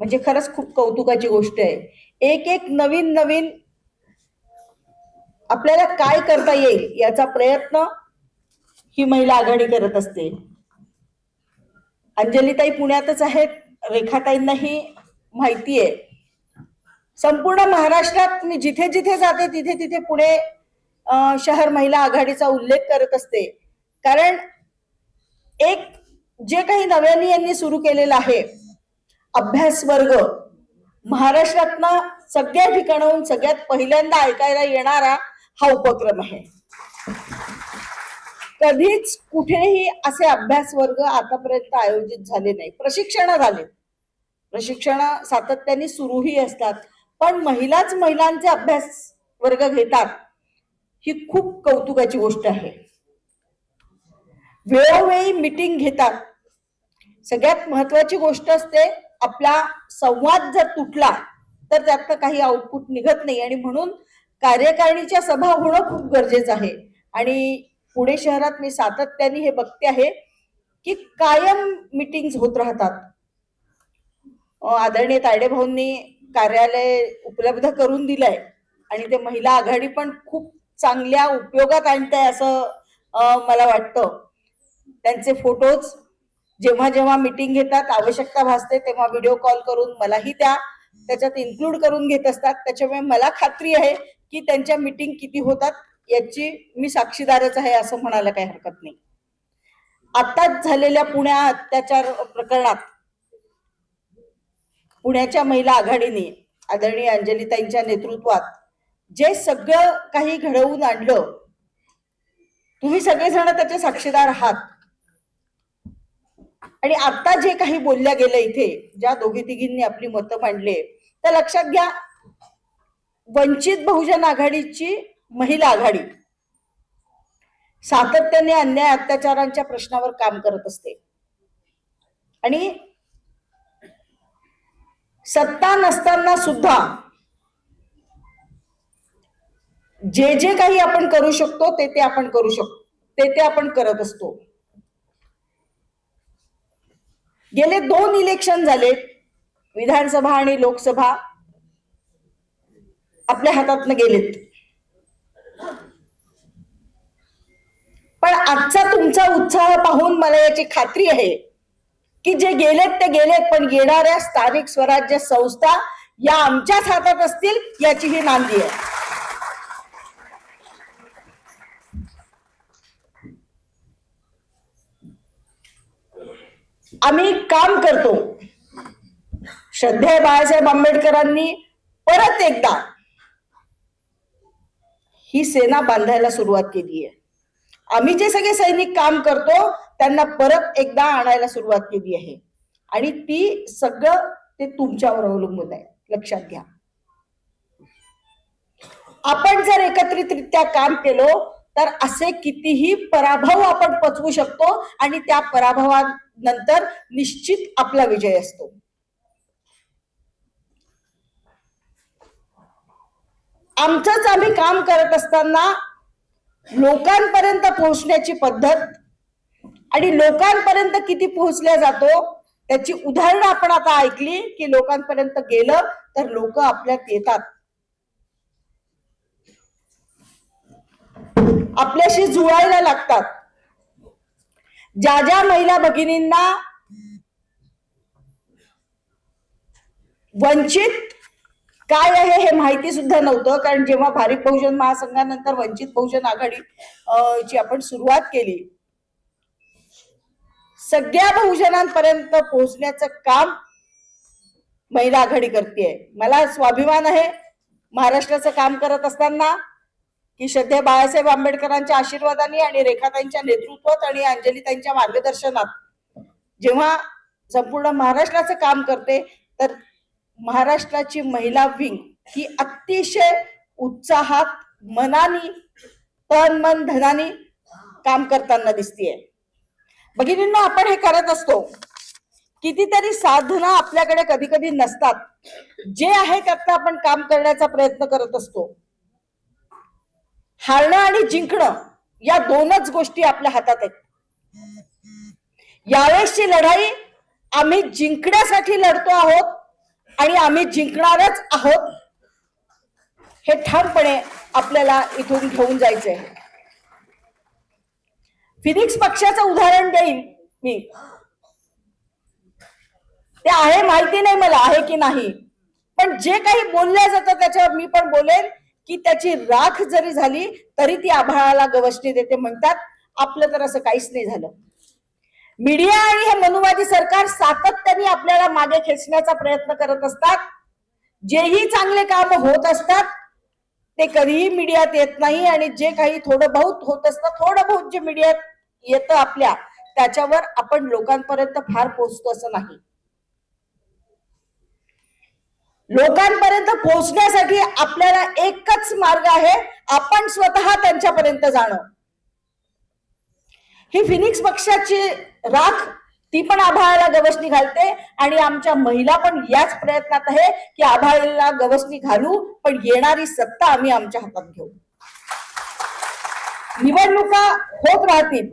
म्हणजे खरंच खूप कौतुकाची गोष्ट आहे. एक नवीन आपल्याला काय करता येईल याचा प्रयत्न ही महिला आघाडी करत असते. अंजलीताई पुण्यातच आहेत, रेखाताईंनाही माहिती आहे. संपूर्ण महाराष्ट्रात मी जिथे जिथे जाते तिथे तिथे पुणे शहर महिला आघाडीचा उल्लेख करत असते. कारण एक जे काही नव्याने यांनी सुरू केलेलं आहे अभ्यास वर्ग, महाराष्ट्रातनं सगळ्या ठिकाणाहून सगळ्यात पहिल्यांदा ऐकायला येणारा हा उपक्रम आहे. कधीच कुठेही असे अभ्यास वर्ग आतापर्यंत आयोजित झाले नाही. प्रशिक्षण झाले, प्रशिक्षण सातत्याने सुरूही असतात, पण महिलांचे अभ्यास वर्ग घेतात ही खूप कौतुकाची गोष्ट आहे. वेळोवेळी मीटिंग घेतात. सगळ्यात महत्वाची गोष्ट असते आपला संवाद जर तुटला तर त्यातनं काही आउटपुट निघत नाही, आणि म्हणून कार्यकारिणीच्या सभा होणं खूप गरजेचं आहे. आणि पुणे शहरात मी सातत्याने हे बघते आहे की कायम मीटिंग्स होत राहतात. आदरणीय तायडे भाऊंनी कार्यालय उपलब्ध करून दिलंय आणि ते महिला आघाडी पण खूप चांगल्या उपयोगात आणताय असं मला वाटतं. त्यांचे फोटोज जेव्हा जेव्हा मीटिंग घेतात, आवश्यकता भासते तेव्हा व्हिडिओ कॉल करून मलाही त्याच्यात इन्क्लूड करून घेत असतात. त्याच्यामुळे मला खात्री आहे की त्यांच्या मीटिंग किती होतात याची मी साक्षीदारच आहे असं म्हणायला काही हरकत नाही. आताच झालेल्या पुण्या अत्याचार प्रकरणात पुण्याच्या महिला आघाडीने आदरणीय अंजलीताईंच्या नेतृत्वात जे सगळं काही घडवून आणलं, तुम्ही सगळेजण त्याचे साक्षीदार आहात. आणि आता जे काही बोलल्या गेलं इथे, ज्या दोघी तिघींनी आपली मतं मांडले, तर लक्षात घ्या, वंचित बहुजन आघाडीची महिला आघाडी सातत्याने अन्याय अत्याचारांच्या प्रश्नावर काम करत असते. आणि सत्ता नसताना सुद्धा जे जे काही आपण करू शकतो ते आपण करू शकतो, ते आपण करत असतो. गेले 2 इलेक्शन झाले, विधानसभा आणि लोकसभा आपल्या हातातनं गेलेत. पण आजचा तुमचा उत्साह पाहून मला याची खात्री आहे की जे गेलेत ते गेलेत, पण येणाऱ्या स्थानिक स्वराज्य संस्था या आमच्याच हातात असतील याची ही नांदी आहे. आम्ही काम करतो. श्रद्धेय बाळासाहेब आंबेडकरांनी परत एकदा ही सेना बांधायला सुरुवात केली आहे. आम्ही जे सगळे सैनिक काम करतो त्यांना परत एकदा आणायला सुरुवात केली आहे. आणि ती सगळं ते तुमच्यावर अवलंबून आहे, लक्षात घ्या. आपण जर एकत्रितरित्या काम केलं तर असे कितीही पराभव आपण पचवू शकतो आणि त्या पराभवानंतर निश्चित आपला विजय असतो. आमचंच आम्ही काम करत असताना लोकांपर्यंत पोहोचण्याची पद्धत आणि लोकांपर्यंत किती पोहोचल्या जातो त्याची उदाहरणं आपण आता ऐकली की लोकांपर्यंत गेलं तर लोक आपल्यात येतात, आपल्याशी जुळायला लागतात. ज्या ज्या महिला भगिनींना वंचित काय आहे हे माहिती सुद्धा नव्हतं, कारण जेव्हा भारिप बहुजन महासंघानंतर वंचित बहुजन आघाडी ची आपण सुरुवात केली, सगळ्या बहुजनांपर्यंत पोहोचण्याचं काम महिला आघाडी करतेय. मला स्वाभिमान आहे महाराष्ट्राचं काम करत असताना की श्रद्धेय बाळासाहेब आंबेडकरांच्या आशीर्वादाने आणि रेखाताईंच्या नेतृत्वात आणि अंजलीताईंच्या मार्गदर्शनात जेव्हा संपूर्ण महाराष्ट्राचं काम करते तर महाराष्ट्राची महिला विंग ही अतिशय उत्साहात, मनाने, तन मन धनाने काम करताना दिसतीये. भगिनींनो, आपण हे करत असतो. कितीतरी साधना आपल्याकडे कधी कधी नसतात, जे आहे त्यात आपण काम करण्याचा प्रयत्न करत असतो. हारणं आणि जिंकणं या दोनच गोष्टी आपल्या हातात आहेत. यावेळेसची लढाई आम्ही जिंकण्यासाठी लढतो आहोत आणि आम्ही जिंकणारच आहोत हे ठामपणे आपल्याला इथून घेऊन जायचंय. फिनिक्स पक्षाचं उदाहरण देईन मी. ते आहे माहिती नाही मला आहे की नाही, पण जे काही बोलल्या जातं त्याच्यावर मी पण बोलेन की त्याची राख जरी झाली तरी ती आभाळाला गवसणी देते म्हणतात. आपलं तर असं काहीच नाही झालं. मीडिया आणि हे मनुवादी सरकार सातत्याने आपल्याला मागे खेचण्याचा प्रयत्न करत असतात. जेही चांगले काम होत असतात ते कधीही मीडियात येत नाही, आणि जे काही थोडं बहुत होत असतं, थोडं बहुत जे मीडियात येतं आपल्या, त्याच्यावर आपण लोकांपर्यंत फार पोहोचतो असं नाही. लोकांपर्यंत पोहोचण्यासाठी आपल्याला एकच मार्ग आहे, आपण स्वतः त्यांच्यापर्यंत जाणं. ही फिनिक्स पक्षाची राख ती पण आभाळाला गवसणी घालते, आणि आमच्या महिला पण याच प्रयत्नात आहे की आभाळाला गवसणी घालू, पण येणारी सत्ता आम्ही आमच्या हातात घेऊ. निवडणुका होत राहतील,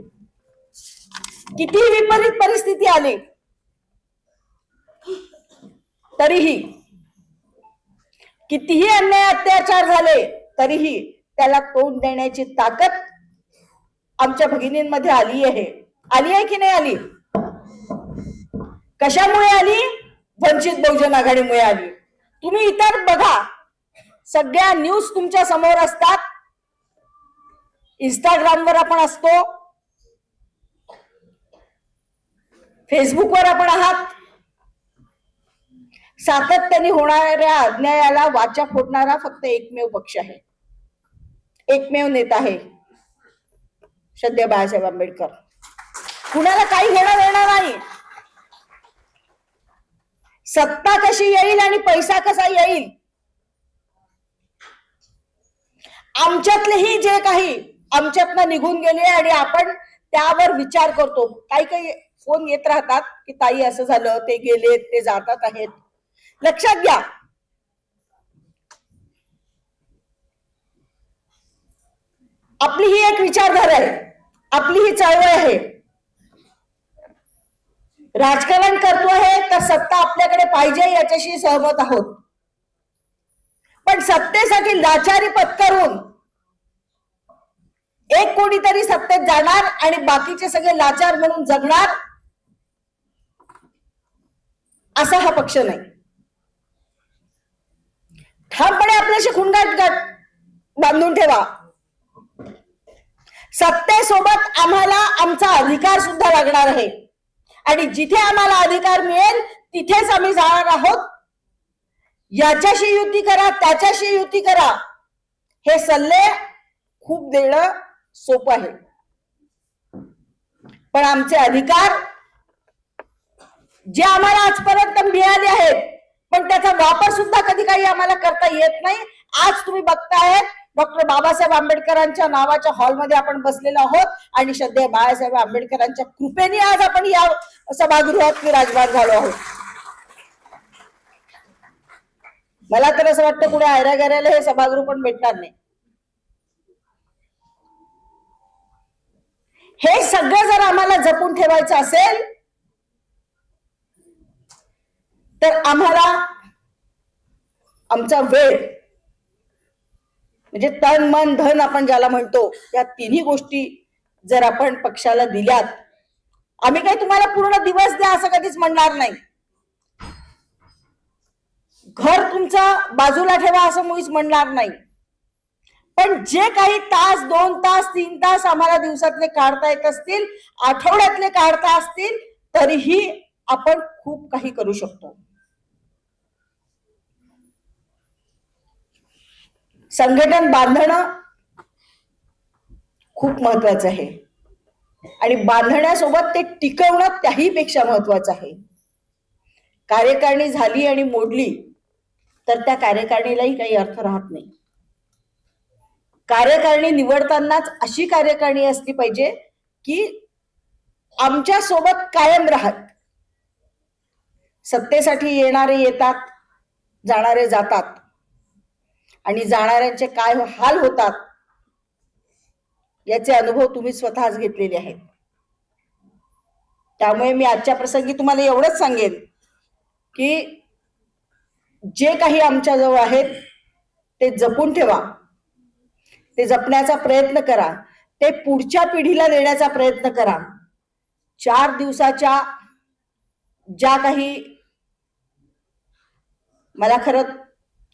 किती विपरीत परिस्थिती आली तरीही, कितीही अन्याय अत्याचार झाले तरीही त्याला तोंड देण्याची ताकद आमच्या भगिनींमध्ये आली आहे. आली आहे की नाही आली? कशामुळे आली? वंचित बहुजन आघाडीमुळे आली. तुम्ही इतर बघा, सगळ्या न्यूज तुमच्या समोर असतात. इंस्टाग्रामवर आपण असतो, फेसबुकवर आपण आहात. सातत्याने होणाऱ्या अन्यायाला वाचा फोडणारा फक्त एकमेव पक्ष आहे, एकमेव नेता आहे श्रद्धेय बाळासाहेब आंबेडकर. कुणाला काही घेणं देणार नाही. सत्ता कशी येईल आणि पैसा कसा येईल, आमच्यातलेही जे काही आमच्यातनं निघून गेले आणि आपण त्यावर विचार करतो. काही काही फोन येत राहतात की ताई असं झालं, ते गेले, ते जातात आहेत. लक्षात घ्या, आपली ही एक विचारधारा आहे, आपली ही चळवळ आहे. राजकारण करतो आहे तर सत्ता आपल्याकडे पाहिजे याच्याशी सहमत आहोत, पण सत्तेसाठी लाचारी पत्करून एक कोणीतरी सत्तेत जाणार आणि बाकीचे सगळे लाचार म्हणून जगणार, असा हा पक्ष नाही. ठामपणे आपल्याशी खुणगाट बांधून ठेवा. सत्तेसोबत आम्हाला आमचा अधिकार सुद्धा लागणार आहे, आणि जिथे आम्हाला अधिकार मिळेल तिथेच आम्ही जाणार आहोत. याच्याशी युती करा, त्याच्याशी युती करा, हे सल्ले खूप देणं सोपं आहे, पण आमचे अधिकार जे आम्हाला आजपर्यंत मिळाले आहेत, पण त्याचा वापर सुद्धा कधी काही आम्हाला करता येत नाही. आज तुम्ही बघताय डॉक्टर बाबासाहेब आंबेडकरांच्या नावाच्या हॉलमध्ये आपण बसलेलो आहोत, आणि श्रद्धेय बाळासाहेब आंबेडकरांच्या कृपेने आज आपण या सभागृहात विराजमान झालो आहोत. मला तर असं वाटतं पुढे आयऱ्यागऱ्याला हे सभागृह पण भेटणार नाही. हे सगळं जर आम्हाला जपून ठेवायचं असेल तर आम्हाला आमचा वेळ, म्हणजे तन मन धन आपण ज्याला म्हणतो, या तिन्ही गोष्टी जर आपण पक्षाला दिल्यात, आम्ही काही तुम्हाला पूर्ण दिवस द्या असं कधीच म्हणणार नाही. घर तुमचं बाजूला ठेवा असं मुळीच म्हणणार नाही, पण जे काही तास, 2 तास, 3 तास आम्हाला दिवसातले काढता येत असतील, आठवड्यातले काढता असतील, तरीही आपण खूप काही करू शकतो. संघटन बांधणं खूप महत्वाचं आहे, आणि बांधण्यासोबत ते टिकवणं त्याही पेक्षा महत्वाचं आहे. कार्यकारिणी झाली आणि मोडली तर त्या कार्यकारिणीलाही काही अर्थ राहत नाही. कार्यकारिणी निवडतानाच अशी कार्यकारिणी असली पाहिजे की आमच्या सोबत कायम राहत. सत्तेसाठी येणारे येतात, जाणारे जातात, आणि जाणाऱ्यांचे काय हाल होतात याचे अनुभव तुम्ही स्वतःच घेतलेले आहेत. त्यामुळे मी आजच्या प्रसंगी तुम्हाला एवढंच सांगेन की जे काही आमच्या जवळ आहेत ते जपून ठेवा, ते जपण्याचा प्रयत्न करा. ते पुढच्या पिढीला देण्याचा प्रयत्न करा. 4 दिवसाच्या ज्या काही, मला खरं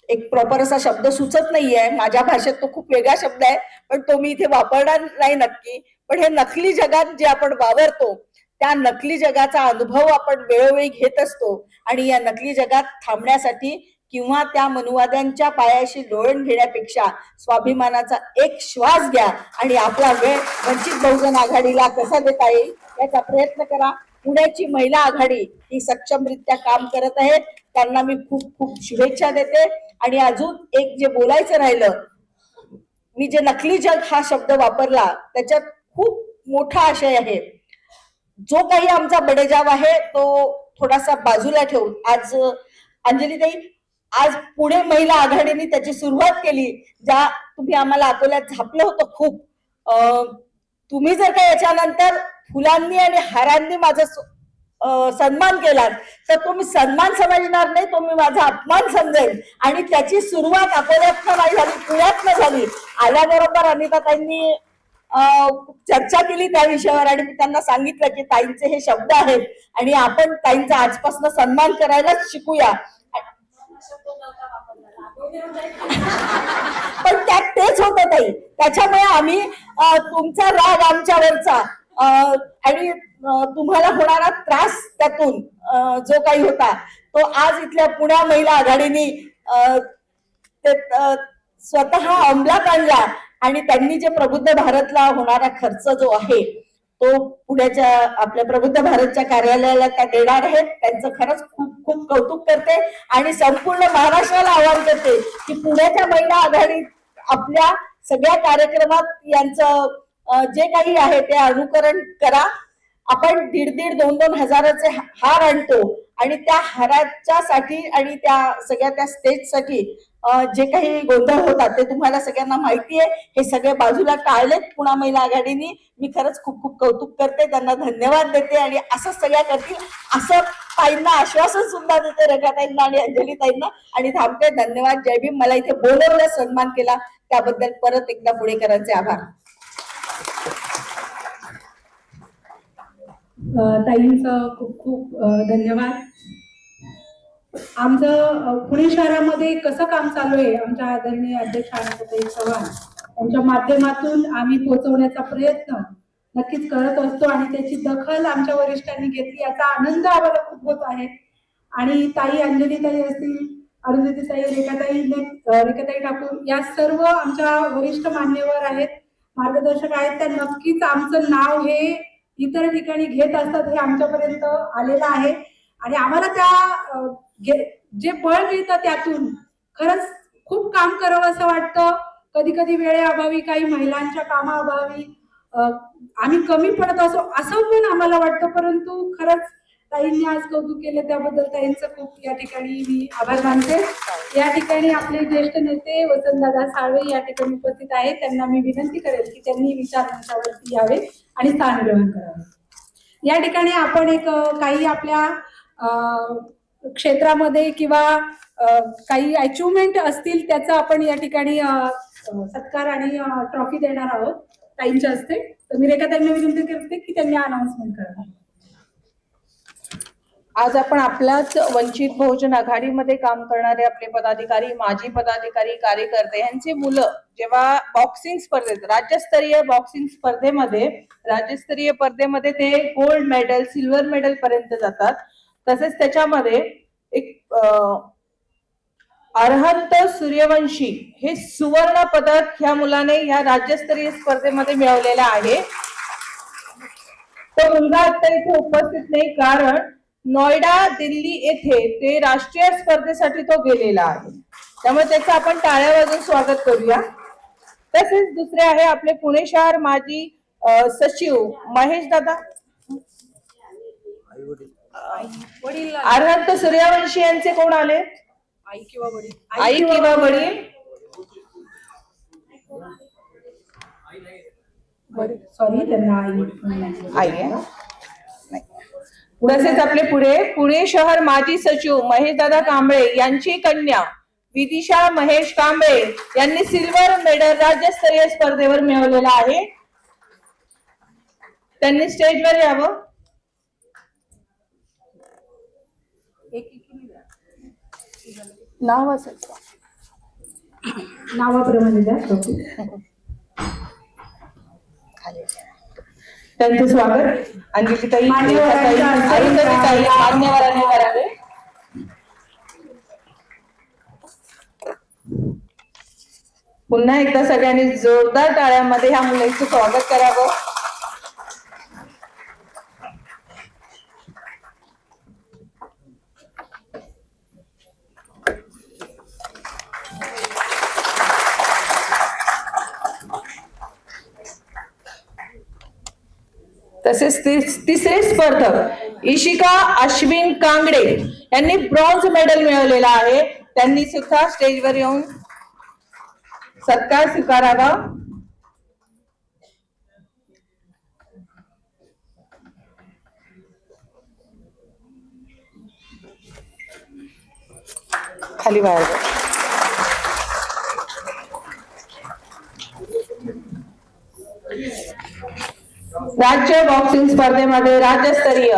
एक प्रॉपर असा शब्द सुचत नाहीये, माझ्या भाषेत तो खूप वेगळा शब्द आहे, पण तो मी इथे वापरणार नाही नक्की. पण हे नकली जगात जे आपण वावरतो त्या नकली जगाचा अनुभव आपण वेळोवेळी घेत असतो आणि या नकली जगात थांबण्यासाठी किंवा त्या मनुवाद्यांच्या पायाशी लोळण घेण्यापेक्षा स्वाभिमानाचा एक श्वास घ्या आणि आपला वेळ वंचित बहुजन आघाडीला कसा देता येईल याचा प्रयत्न करा. पुण्याची महिला आघाडी ही सक्षमरित्या काम करत आहे, त्यांना मी खूप खूप शुभेच्छा देते. आणि अजून एक जे बोलायचं राहिलं, मी जे नकली जग हा शब्द वापरला त्याच्यात खूप मोठा आशय आहे. जो काही आमचा बडेजाव आहे तो थोडासा बाजूला ठेवून आज अंजलीताई, आज पुणे महिला आघाडीने त्याची सुरुवात केली. ज्या तुम्ही आम्हाला अकोल्यात झापलं होतं खूप, तुम्ही जर का याच्यानंतर फुलांनी आणि हारांनी माझा सन्मान केलात तर तुम्ही सन्मान समजणार नाही, तो मी माझा अपमान समजेल. आणि त्याची सुरुवात अकोल्यातनं नाही झाली, पुण्यातनं झाली. आल्याबरोबर अनिताताईंनी चर्चा केली त्या विषयावर आणि मी त्यांना सांगितलं की ताईंचे हे शब्द आहेत आणि आपण ताईंचा आजपासून सन्मान करायलाच शिकूया. पण त्यात तेच होतं ताई, त्याच्यामुळे आम्ही तुमचा राग आमच्यावरचा आणि तुम्हाला होणारा त्रास त्यातून जो काही होता तो आज इथल्या पुण्या महिला आघाडीने स्वतः अंमलात आणला आणि त्यांनी जे प्रबुद्ध भारतला होणारा खर्च जो आहे तो पुण्याच्या आपल्या प्रबुद्ध भारतच्या कार्यालयाला त्या देणार आहेत. त्यांचं खरंच खूप खूप कौतुक करते आणि संपूर्ण महाराष्ट्राला आवाहन करते की पुण्याच्या महिला आघाडी आपल्या सगळ्या कार्यक्रमात यांचं जे काही आहे ते अनुकरण करा. आपण 1,500-2,000 हजाराचे हार आणतो आणि त्या हाराच्या साठी आणि त्या सगळ्या त्या स्टेजसाठी जे काही गोंधळ होतात ते तुम्हाला सगळ्यांना माहिती आहे. हे सगळे बाजूला टाळलेत पुणा महिला आघाडीने. मी खरंच खूप खूप कौतुक करते, त्यांना धन्यवाद देते आणि असंच सगळ्या करतील असं ताईंना आश्वासन सुद्धा देते, रेखाताईंना आणि अंजलीताईंना. आणि थांबते. धन्यवाद. जय भीम. मला इथे बोलवलं, सन्मान केला त्याबद्दल परत एकदा पुणेकरांचे आभार. ताईंचं खूप खूप धन्यवाद. आमचं पुणे शहरामध्ये कसं काम चालू आहे आमच्या आदरणीय अध्यक्ष आनंदताई चव्हाण यांच्या माध्यमातून आम्ही पोहोचवण्याचा प्रयत्न नक्कीच करत असतो आणि त्याची दखल आमच्या वरिष्ठांनी घेतली याचा आनंद आम्हाला खूप होत आहे. आणि ताई अंजलीताई असतील, अरुंधतीताई, रेखाताई ठाकूर या सर्व आमच्या वरिष्ठ मान्यवर आहेत, मार्गदर्शक आहेत, त्या नक्कीच आमचं नाव हे इतर ठिकाणी घेत असतात हे आमच्यापर्यंत आलेलं आहे आणि आम्हाला त्या जे बळ मिळतं त्यातून खरंच खूप काम करावं असं वाटतं. कधी कधी वेळेअभावी, काही महिलांच्या कामाअभावी आम्ही कमी पडत असो असं पण आम्हाला वाटतं, परंतु खरंच ताईंनी आज कौतुक केलं त्याबद्दल ताईंचं खूप या ठिकाणी मी आभार मानते. या ठिकाणी आपले ज्येष्ठ नेते वसंतदादा साळवे या ठिकाणी उपस्थित आहेत. त्यांना मी विनंती करेल की त्यांनी विचारमंचावरती यावे आणि स्थान ग्रहण करावे. या ठिकाणी आपण एक काही आपल्या क्षेत्रामध्ये किंवा काही अचिव्हमेंट असतील त्याचा आपण या ठिकाणी सत्कार आणि ट्रॉफी देणार आहोत ताईंच्या हस्ते. तर मी रेखाताईंना विनंती करते की त्यांनी अनाउन्समेंट करावं. आज आपण आपल्याच वंचित बहुजन आघाडीमध्ये काम करणारे आपले पदाधिकारी, माजी पदाधिकारी, कार्यकर्ते यांचे मुलं जेव्हा बॉक्सिंग स्पर्धेत, राज्यस्तरीय बॉक्सिंग स्पर्धेमध्ये ते गोल्ड मेडल, सिल्वर मेडल पर्यंत जातात. तसेच त्याच्यामध्ये एक अरहंत सूर्यवंशी हे सुवर्ण पदक ह्या मुलाने ह्या राज्यस्तरीय स्पर्धेमध्ये मिळवलेला आहे. तो मुलगा आता इथे उपस्थित नाही कारण नोएडा, दिल्ली येथे ते राष्ट्रीय स्पर्धेसाठी तो गेलेला आहे. त्यामुळे त्याचं आपण टाळ्या वाजवून स्वागत करूया. तसेच दुसरे आहे आपले पुणे शहर माजी सचिव महेश दादा. अरहंत सूर्यवंशी यांचे कोण आले? आई किंवा वडील. आई किंवा वडील. सॉरी, त्यांना आई आहे. तसेच आपले पुणे शहर माजी सचिव महेशदादा कांबळे यांची कन्या विदिशा महेश कांबळे यांनी सिल्वर मेडल राज्यस्तरीय स्पर्धेवर मिळवलेला आहे. त्यांनी स्टेजवर यावं. नाव असेल नावाप्रमाणे द्या. त्यांचे स्वागत अंजलीताई, मान्यवरांच्या हस्ते अरुंधतीताई मान्यवरांनी करावे. पुन्हा एकदा सगळ्यांनी जोरदार टाळ्यांमध्ये ह्या मुलांचं स्वागत करावं. तसेच तिसरे स्पर्धक इशिका अश्विन कांगडे यांनी ब्रॉन्झ मेडल मिळवलेला आहे. त्यांनी सुद्धा स्टेजवर येऊन सत्कार स्वीकारावा. खाली बाहेर राज्य बॉक्सिंग स्पर्धेमध्ये राज्यस्तरीय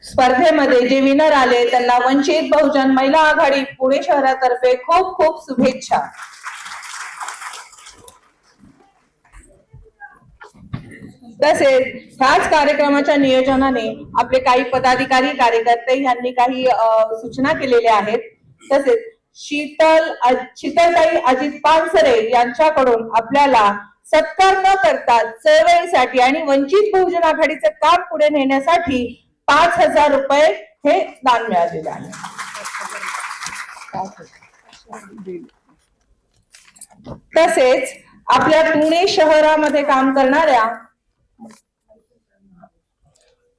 स्पर्धेमध्ये जे विनर आले त्यांना वंचित बहुजन महिला आघाडी पुणे शहरातर्फे खूप खूप शुभेच्छा. तसेच ह्याच कार्यक्रमाच्या नियोजनाने आपले काही पदाधिकारी कार्यकर्ते यांनी काही सूचना केलेल्या आहेत. तसेच शीतलताई अजित पानसरे यांच्याकडून आपल्याला सत्कार न करता चळवळीसाठी आणि वंचित बहुजन आघाडीचे काम पुढे नेण्यासाठी 5,000 रुपये हे दान मिळालेले आहे. तसेच आपल्या पुणे शहरामध्ये काम करणाऱ्या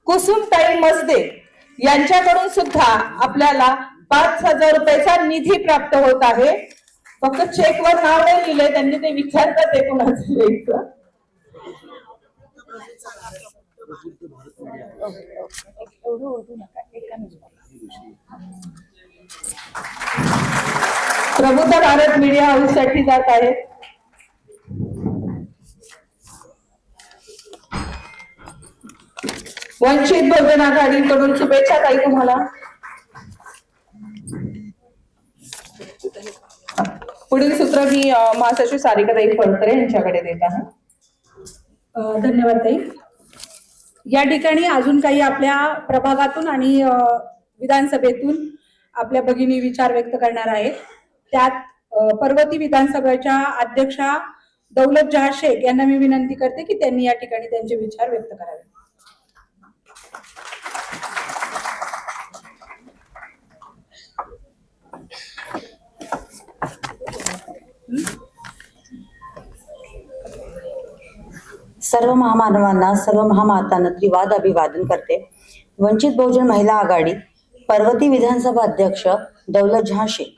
कुसुमताई मसदे यांच्याकडून सुद्धा आपल्याला 5,000 रुपयाचा निधी प्राप्त होत आहे. फक्त चेकवर नाव नाही लिहिलंय त्यांनी, ते विचारतात ते कोणाचं लिहायचं. प्रबुद्ध भारत मीडिया हाऊस साठी जात आहे. वंचित बहुजन आघाडीकडून शुभेच्छा ताई तुम्हाला. पुढील सूत्र मी महासचिव सारिकाताई फडतरे यांच्याकडे देत आहे. धन्यवाद ताई. या ठिकाणी अजून काही आपल्या प्रभागातून आणि विधानसभेतून आपल्या भगिनी विचार व्यक्त करणार आहेत. त्यात पर्वती विधानसभेच्या अध्यक्षा दौलत जहा शेख यांना मी विनंती करते की त्यांनी या ठिकाणी त्यांचे विचार व्यक्त करावे. सर्व महामानवांना, सर्व महामातांना त्रिवाद अभिवादन करते. वंचित बहुजन महिला आघाडी पर्वती विधानसभा अध्यक्ष दौलत जहा शेख.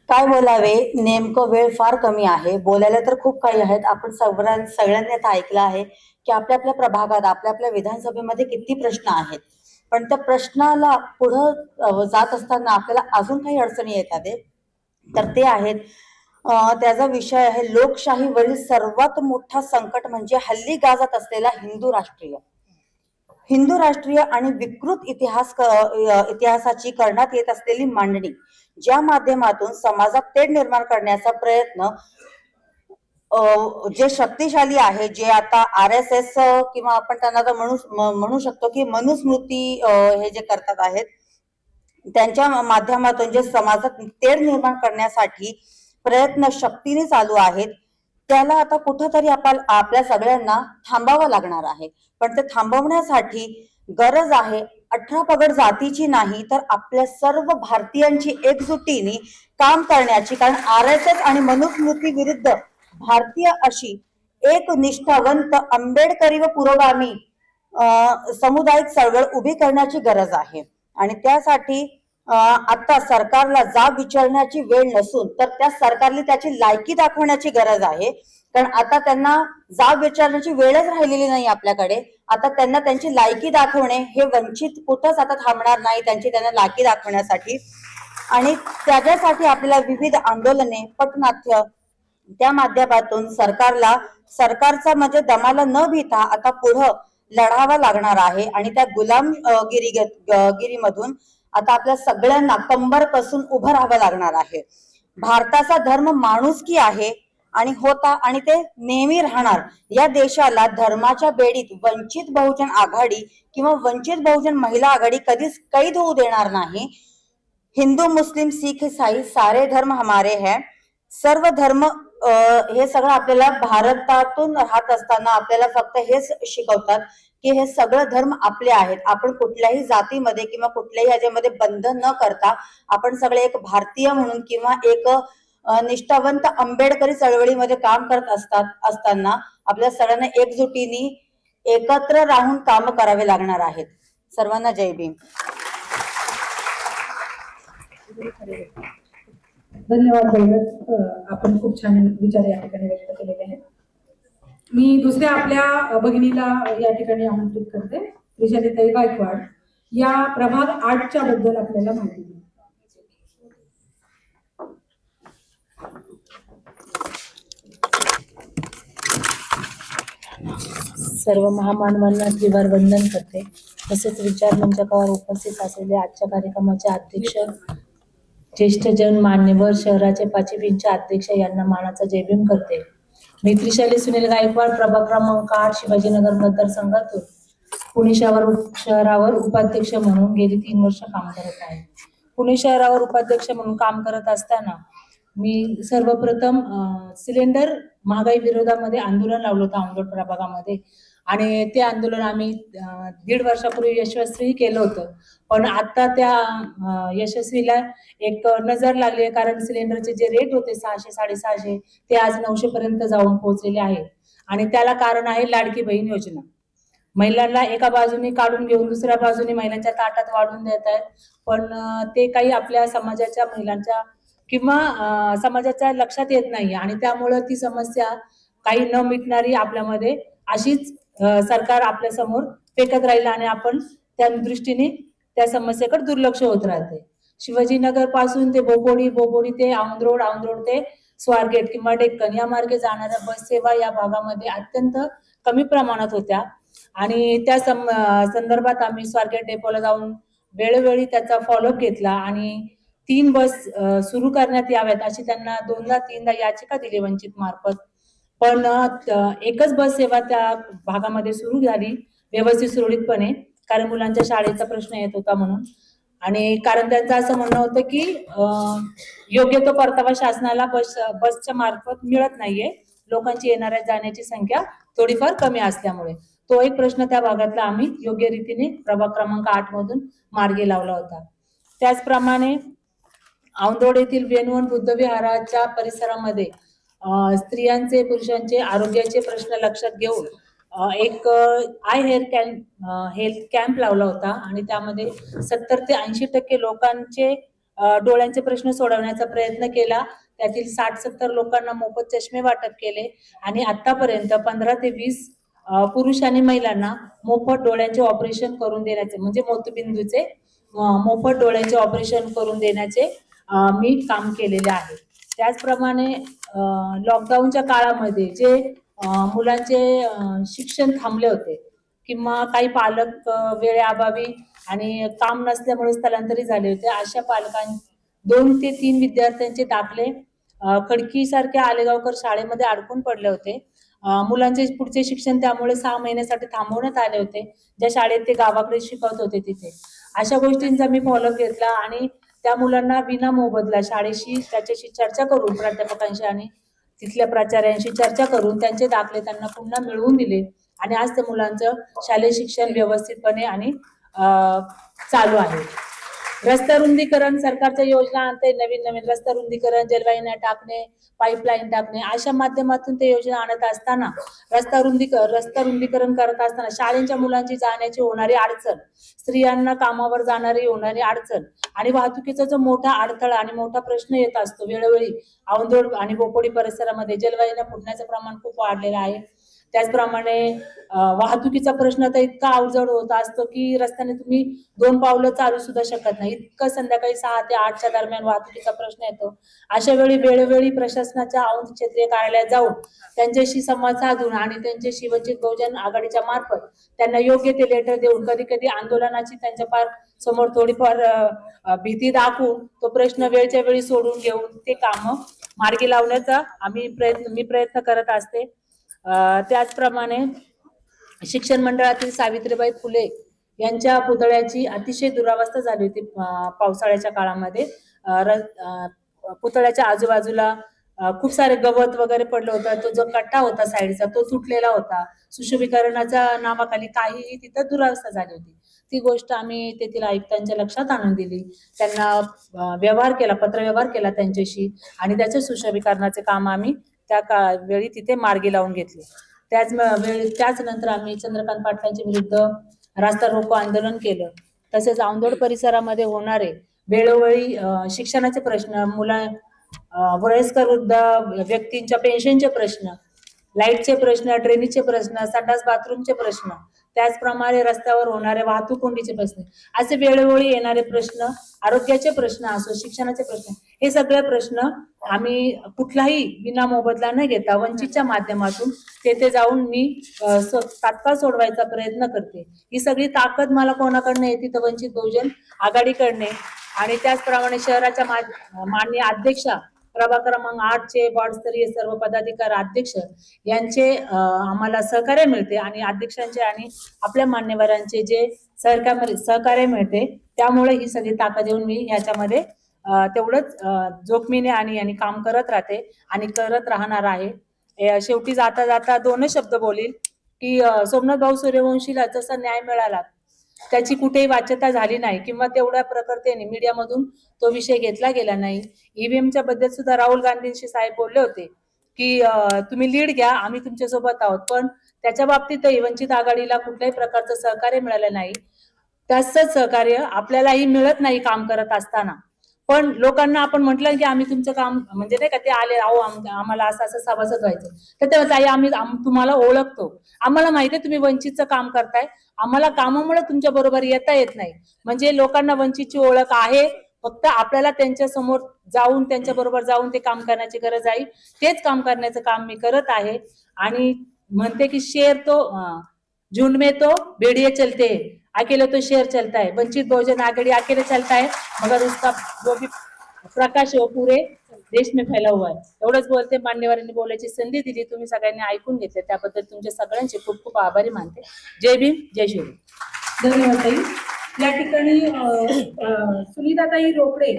काय बोलावे, नेमकं वेळ फार कमी आहे. बोलायला तर खूप काही आहेत. आपण सगळ्यांनी आता ऐकलं आहे की आपल्या आपल्या प्रभागात, आपल्या आपल्या विधानसभेमध्ये किती प्रश्न आहेत. पण त्या प्रश्नाला पुढं जात असताना आपल्याला अजून काही अडचणी येतात. तर ते आहेत, त्याचा विषय आहे लोकशाहीवरील सर्वात मोठा संकट म्हणजे हल्ली गाजत असलेला हिंदू राष्ट्रीय आणि विकृत इतिहासाची करण्यात येत असलेली मांडणी, ज्या माध्यमातून समाजात तेढ निर्माण करण्याचा प्रयत्न जे शक्तिशाली आहे, जे आता RSS किंवा आपण त्यांना म्हणू शकतो की मनुस्मृती हे जे करतात आहेत, त्यांच्या माध्यमातून जे समाजात तेढ निर्माण करण्यासाठी प्रयत्न शक्तीने चालू आहेत, त्याला आता कुठंतरी आपल्या सगळ्यांना थांबावं लागणार आहे. पण ते थांबवण्यासाठी गरज आहे 18 पगड जातीची नाही, तर आपल्या सर्व भारतीयांची एकजुटीने काम करण्याची. कारण RSS आणि मनुस्मृती विरुद्ध भारतीय अशी एक निष्ठावंत आंबेडकरी व पुरोगामी सामुदायिक चळवळ उभी करण्याची गरज आहे. आणि त्यासाठी आता सरकारला जाब विचारण्याची वेळ नसून तर त्या सरकारने त्याची लायकी दाखवण्याची गरज आहे. कारण आता त्यांना जाब विचारण्याची वेळच राहिलेली नाही आपल्याकडे. आता त्यांना त्यांची लायकी दाखवणे हे वंचित कुठंच आता थांबणार नाही त्यांना लायकी दाखवण्यासाठी. आणि त्याच्यासाठी आपल्याला विविध आंदोलने, पटनाट्य, त्या माध्यमातून सरकारचा म्हणजे दमाला न भीता आता पुढं लढावा लागणार आहे आणि त्या गिरीमधून आता आपल्या सगळ्यांना कंबर कसून उभं राहावं लागणार आहे. भारताचा धर्म माणुसकी आहे आणि होता आणि ते नेहमी राहणार. या देशाला धर्माच्या बेडीत वंचित बहुजन आघाडी किंवा वंचित बहुजन महिला आघाडी कधीच कैद होऊ देणार नाही. हिंदू मुस्लिम सिख ईसाई सारे धर्म हमारे हैं. सर्व धर्म हे सगळं आपल्याला भारतातून राहत असताना आपल्याला फक्त हेच शिकवतात की हे सगळं धर्म आपले आहेत. आपण कुठल्याही जातीमध्ये किंवा कुठल्याही ह्याच्यामध्ये बंधन न करता आपण सगळे एक भारतीय म्हणून किंवा एक निष्ठावंत आंबेडकरी चळवळीमध्ये काम करत असताना आपल्या सगळ्यांना एकजुटीने एकत्र राहून काम करावे लागणार आहेत. सर्वांना जय भीम. धन्यवाद बहिणत, आपण खूप छान विचार या ठिकाणी व्यक्त केलेले आहेत. मी दुसऱ्या आपल्या भगिनीला या ठिकाणी आमंत्रित करते, त्रिशालीताई गायकवाड या प्रभाग 8च्या बद्दल आपल्याला माहिती देईल. सर्व महामानवांना त्रिवार वंदन करते. तसेच विचार मंचकावर उपस्थित असलेले आजच्या कार्यक्रमाचे अध्यक्ष ज्येष्ठजन मान्यवर शहराचे 5वी पिंच्या अध्यक्ष यांना मानाचा जयभीम करते. मी त्रिशाली सुनील गायकवाड प्रभाग क्रमांक 8 शिवाजीनगर मतदारसंघातून पुणे शहरावर उपाध्यक्ष म्हणून गेली 3 वर्ष काम करत आहे. पुणे शहरावर उपाध्यक्ष म्हणून काम करत असताना मी सर्वप्रथम सिलेंडर महागाई विरोधामध्ये आंदोलन लावलं होतं औंधोड प्रभागामध्ये आणि ते आंदोलन आम्ही 1.5 वर्षापूर्वी यशस्वी केलं होतं. पण आता त्या यशस्वीला एक नजर लागली आहे, कारण सिलेंडरचे जे रेट होते 600 650 ते आज 900 पर्यंत जाऊन पोहोचलेले आहे. आणि त्याला कारण आहे लाडकी बहीण योजना. महिलांना एका बाजूने काढून घेऊन दुसऱ्या बाजूने महिलांच्या ताटात वाढून देत आहेत. पण ते काही आपल्या समाजाच्या महिलांच्या किंवा समाजाच्या लक्षात येत नाही आणि त्यामुळे ती समस्या काही न मिटणारी आपल्यामध्ये अशीच सरकार आपल्या समोर फेकत राहील आणि आपण त्या दृष्टीने त्या समस्येकडे दुर्लक्ष होत राहते. शिवाजीनगर पासून ते बोपोडी ते औंधरोड ते स्वारगेट किंवा डेक्कन या मार्गे जाणाऱ्या बस सेवा या भागामध्ये अत्यंत कमी प्रमाणात होत्या आणि त्या संदर्भात आम्ही स्वारगेट डेपोला जाऊन वेळोवेळी त्याचा फॉलोअप घेतला आणि 3 बस सुरू करण्यात याव्यात अशी त्यांना 2दा-3दा याचिका दिली वंचित मार्फत. पण एकच बस सेवा त्या भागामध्ये सुरू झाली व्यवस्थित सुरळीतपणे, कारण मुलांच्या शाळेचा प्रश्न येत होता म्हणून. आणि कारण त्यांचं असं म्हणणं होतं की योग्य तो परतावा शासनाला बसच्या मार्फत मिळत नाहीये, लोकांची येणाऱ्या जाण्याची संख्या थोडीफार कमी असल्यामुळे. तो एक प्रश्न त्या भागातला आम्ही योग्य रीतीने प्रभाग क्रमांक 8 मधून मार्गी लावला होता. त्याचप्रमाणे औंधोड येथील वेणवन बुद्ध विहाराच्या परिसरामध्ये स्त्रियांचे पुरुषांचे आरोग्याचे प्रश्न लक्षात घेऊन एक आय हेल्थ कॅम्प लावला होता आणि त्यामध्ये 70 ते 80% लोकांचे डोळ्यांचे प्रश्न सोडवण्याचा प्रयत्न केला. त्यातील 60-70 लोकांना मोफत चष्मे वाटप केले आणि आतापर्यंत 15 ते 20 पुरुष आणि महिलांना मोफत डोळ्यांचे ऑपरेशन करून देण्याचे म्हणजे मोतीबिंदूचे मोफत डोळ्यांचे ऑपरेशन करून देण्याचे मी काम केलेले आहे. त्याचप्रमाणे लॉकडाऊनच्या काळामध्ये जे मुलांचे शिक्षण थांबले होते किंवा काही पालक वेळेअभावी आणि काम नसल्यामुळे स्थलांतरित झाले होते, अशा पालकांना 2 ते 3 विद्यार्थ्यांचे दाखले खडकीसारख्या आलेगावकर शाळेमध्ये अडकून पडले होते. मुलांचे पुढचे शिक्षण त्यामुळे 6 महिन्यासाठी थांबवण्यात आले होते, ज्या शाळेत ते गावाकडे शिकवत होते तिथे. अशा गोष्टींचा मी फॉलोअप घेतला आणि त्या मुलांना विना मोबदला शाळेशी त्याच्याशी चर्चा करून प्राध्यापकांशी आणि तिथल्या प्राचार्यांशी चर्चा करून त्यांचे दाखले त्यांना पुन्हा मिळवून दिले आणि आज त्या मुलांचं शालेय शिक्षण व्यवस्थितपणे आणि चालू आहे. रस्ता रुंदीकरण सरकारच्या योजना आणते, नवीन रस्ता रुंदीकरण, जलवाहिन्या टाकणे, पाईपलाईन टाकणे अशा माध्यमातून ते योजना आणत असताना रस्ता रुंदीकरण करत असताना शाळेच्या मुलांची जाण्याची होणारी अडचण, स्त्रियांना कामावर जाणारी होणारी अडचण आणि वाहतुकीचा जो मोठा अडथळा आणि मोठा प्रश्न येत असतो वेळोवेळी औंधोड आणि बोपोडी परिसरामध्ये जलवाहिन्या फुटण्याचं प्रमाण खूप वाढलेलं आहे. त्याचप्रमाणे वाहतुकीचा प्रश्न तर इतका अवजड होत असतो की रस्त्याने तुम्ही 2 पावलं चालू सुद्धा शकत नाही, इतकं संध्याकाळी 6 ते 8च्या दरम्यान वाहतुकीचा प्रश्न येतो. अशा वेळी वेळोवेळी प्रशासनाच्या औंध क्षेत्रीय कार्यालयात जाऊन त्यांच्याशी संवाद साधून आणि त्यांच्याशी वंचित बहुजन आघाडीच्या मार्फत त्यांना योग्य ते लेटर देऊन कधी कधी आंदोलनाची त्यांच्या पार समोर थोडीफार भीती दाखवून तो प्रश्न वेळच्या वेळी सोडून घेऊन ते काम मार्गी लावण्याचा मी प्रयत्न करत असते. त्याचप्रमाणे शिक्षण मंडळातील सावित्रीबाई फुले यांच्या पुतळ्याची अतिशय दुरावस्था झाली होती पावसाळ्याच्या काळामध्ये. पुतळ्याच्या आजूबाजूला खूप सारे गवत वगैरे पडलं होतं. तो जो कट्टा होता साईडचा तो तुटलेला होता. सुशोभीकरणाच्या नावाखाली काहीही तिथं दुरावस्था झाली होती. ती गोष्ट आम्ही तेथील आयुक्तांच्या लक्षात आणून दिली. त्यांना व्यवहार केला, पत्रव्यवहार केला त्यांच्याशी आणि त्याचे सुशोभीकरणाचे काम आम्ही त्या वेळी तिथे मार्गी लावून घेतले. त्याच नंतर आम्ही चंद्रकांत पाटलांच्या विरुद्ध रास्ता रोको आंदोलन केलं. तसेच औंधोड परिसरामध्ये होणारे वेळोवेळी शिक्षणाचे प्रश्न, वयस्कर वृद्ध व्यक्तींच्या पेन्शनचे प्रश्न, लाईटचे प्रश्न, ड्रेनेजचे प्रश्न, संडास बाथरूमचे प्रश्न, त्याचप्रमाणे रस्त्यावर होणारे वाहतूक कोंडीचे प्रश्न, असे वेळोवेळी येणारे प्रश्न, आरोग्याचे प्रश्न असो, शिक्षणाचे प्रश्न, हे सगळे प्रश्न आम्ही कुठलाही विना मोबदला न घेता वंचितच्या माध्यमातून तेथे जाऊन मी तात्काळ सोडवायचा प्रयत्न करते. ही सगळी ताकद मला कोणाकडनं येते तर वंचित बहुजन आघाडीकडने आणि त्याचप्रमाणे शहराच्या माननीय अध्यक्षा प्रभाग क्रमांक 8चे वार्डस्तरीय सर्व पदाधिकारी अध्यक्ष यांचे आम्हाला सहकार्य मिळते आणि अध्यक्षांचे आणि आपल्या मान्यवरांचे जे सहकार्य मिळते. त्यामुळे ही सगळी ताकद येऊन मी ह्याच्यामध्ये तेवढंच जोखमीने आणि काम करत राहते आणि करत राहणार आहे. शेवटी जाता जाता 2 शब्द बोलील की सोमनाथ भाऊ सूर्यवंशीला जसा न्याय मिळाला त्याची कुठेही वाच्यता झाली नाही किंवा तेवढ्या प्रकर्तेने मीडियामधून तो विषय घेतला गेला नाही. ईव्हीएमच्या बद्दल सुद्धा राहुल गांधींशी साहेब बोलले होते की तुम्ही लीड घ्या, आम्ही तुमच्या सोबत आहोत, पण त्याच्या बाबतीतही वंचित आघाडीला कुठल्याही प्रकारचं सहकार्य मिळालं नाही. तसंच सहकार्य आपल्यालाही मिळत नाही काम करत असताना. पण लोकांना आपण म्हटलं की आम्ही तुमचं काम म्हणजे नाही का ते आले अहो आम्हाला असं सभासद व्हायचं तर तेव्हा ताई आम्ही तुम्हाला ओळखतो, आम्हाला माहिती आहे तुम्ही वंचितचं काम करताय, आम्हाला कामामुळे तुमच्या बरोबर येता येत नाही. म्हणजे लोकांना वंचितची ओळख आहे, फक्त आपल्याला त्यांच्या समोर जाऊन त्यांच्या बरोबर जाऊन ते काम करण्याची गरज आहे. तेच काम करण्याचं काम मी करत आहे आणि म्हणते की शेर तो झुंड में तो भेड़िए चलते, अकेले तो शेर चलता है, वंचित बहुजन आघाड़ी अकेले चलता है मगर उसका जो भी प्रकाश है वो पूरे देश में फैला हुआ है. एवढंच बोलते. मान्यवरांनी बोलायची संधी दिली, तुम्ही सगळ्यांनी ऐकून घेतले, त्याबद्दल तुमच्या सगळ्यांचे खूप खूप आभारी मानते. जय भीम, जय शिवराय. धन्यवाद ताई. या ठिकाणी सुनीताताई रोकडे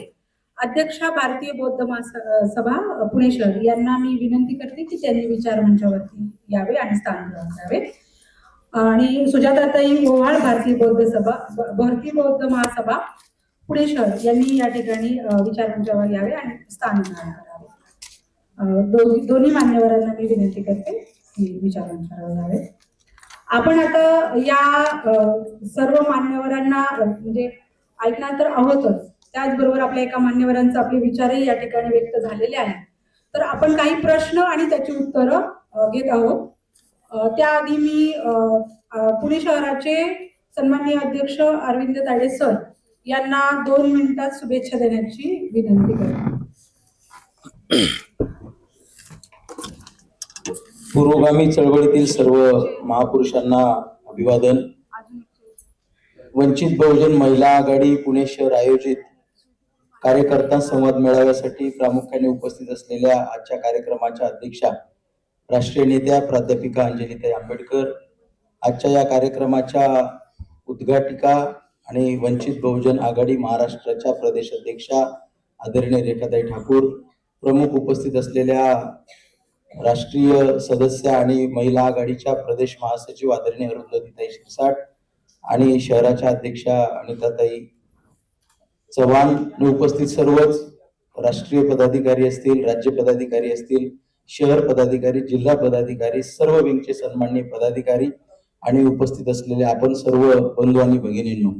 अध्यक्षा भारतीय बौद्ध महासभा पुणे शहर यांना मी विनंती करते की त्यांनी विचार मंचावरती यावे आणि स्थान द्यावे. आणि सुजाताताई ओव्हाळ भारतीय बौद्ध महासभा पुणे शहर यांनी या ठिकाणी विचार मंचावर यावे आणि स्थान करावे. दोन्ही मान्यवरांना मी विनंती करते की विचार मंचावर यावे. आपण आता या सर्व मान्यवरांना म्हणजे ऐकणार तर आहोतच, त्याचबरोबर आपल्या एका मान्यवरांचे आपले विचारही या ठिकाणी व्यक्त झालेले आहेत. तर आपण काही प्रश्न आणि त्याची उत्तरं घेत आहोत. त्याआधी मी पुणे शहराचे सन्माननीय अध्यक्ष अरविंद तायडे सर यांना 2 मिनिटात शुभेच्छा देण्याची विनंती करते. पुरोगामी चळवळीतील सर्व महापुरुषांना अभिवादन. वंचित बहुजन महिला आघाडी पुणे शहर आयोजित कार्यकर्ता संवाद मेळाव्यासाठी प्रामुख्याने उपस्थित असलेल्या आजच्या कार्यक्रमाच्या अध्यक्षा राष्ट्रीय नेत्या प्राध्यापिका अंजलीताई आंबेडकर, आजच्या या कार्यक्रमाच्या उद्घाटिका आणि वंचित बहुजन आघाडी महाराष्ट्राच्या प्रदेश अध्यक्षा आदरणीय रेखाताई ठाकूर, प्रमुख उपस्थित असलेल्या राष्ट्रीय सदस्य आणि महिला आघाडीच्या प्रदेश महासचिव आदरणीय अरुंधतीताई शिरसाट आणि शहराच्या अध्यक्षा अनिताताई चव्हाण, उपस्थित सर्वच राष्ट्रीय पदाधिकारी असतील, राज्य पदाधिकारी असतील, शहर पदाधिकारी, जिल्हा पदाधिकारी, सर्व विंगचे सन्माननीय पदाधिकारी आणि उपस्थित असलेले आपण सर्व बंधू आणि भगिनींनो,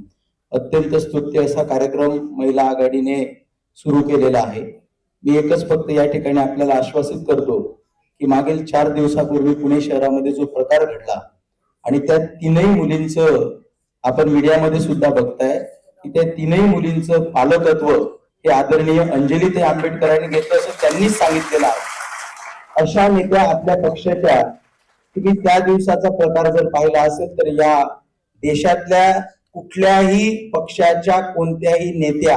अत्यंत स्तुत्य असा कार्यक्रम महिला आघाडीने सुरू केलेला आहे. मी एकच फक्त या ठिकाणी आपल्याला आश्वासित करतो की मागील 4 दिवसापूर्वी पुणे शहरामध्ये जो प्रकार घडला आणि त्या तीनही मुलींचं आपण मीडियामध्ये सुद्धा बघताय की त्या तीनही मुलींचं पालकत्व हे आदरणीय अंजलीताई आंबेडकरांनी घेतलं असं त्यांनीच सांगितलेलं आहे. अशा नेत्या आपल्या पक्षाच्या, तुम्ही त्या दिवसाचा प्रकार जर पाहिला असेल तर या देशातल्या कुठल्याही पक्षाच्या कोणत्याही नेत्या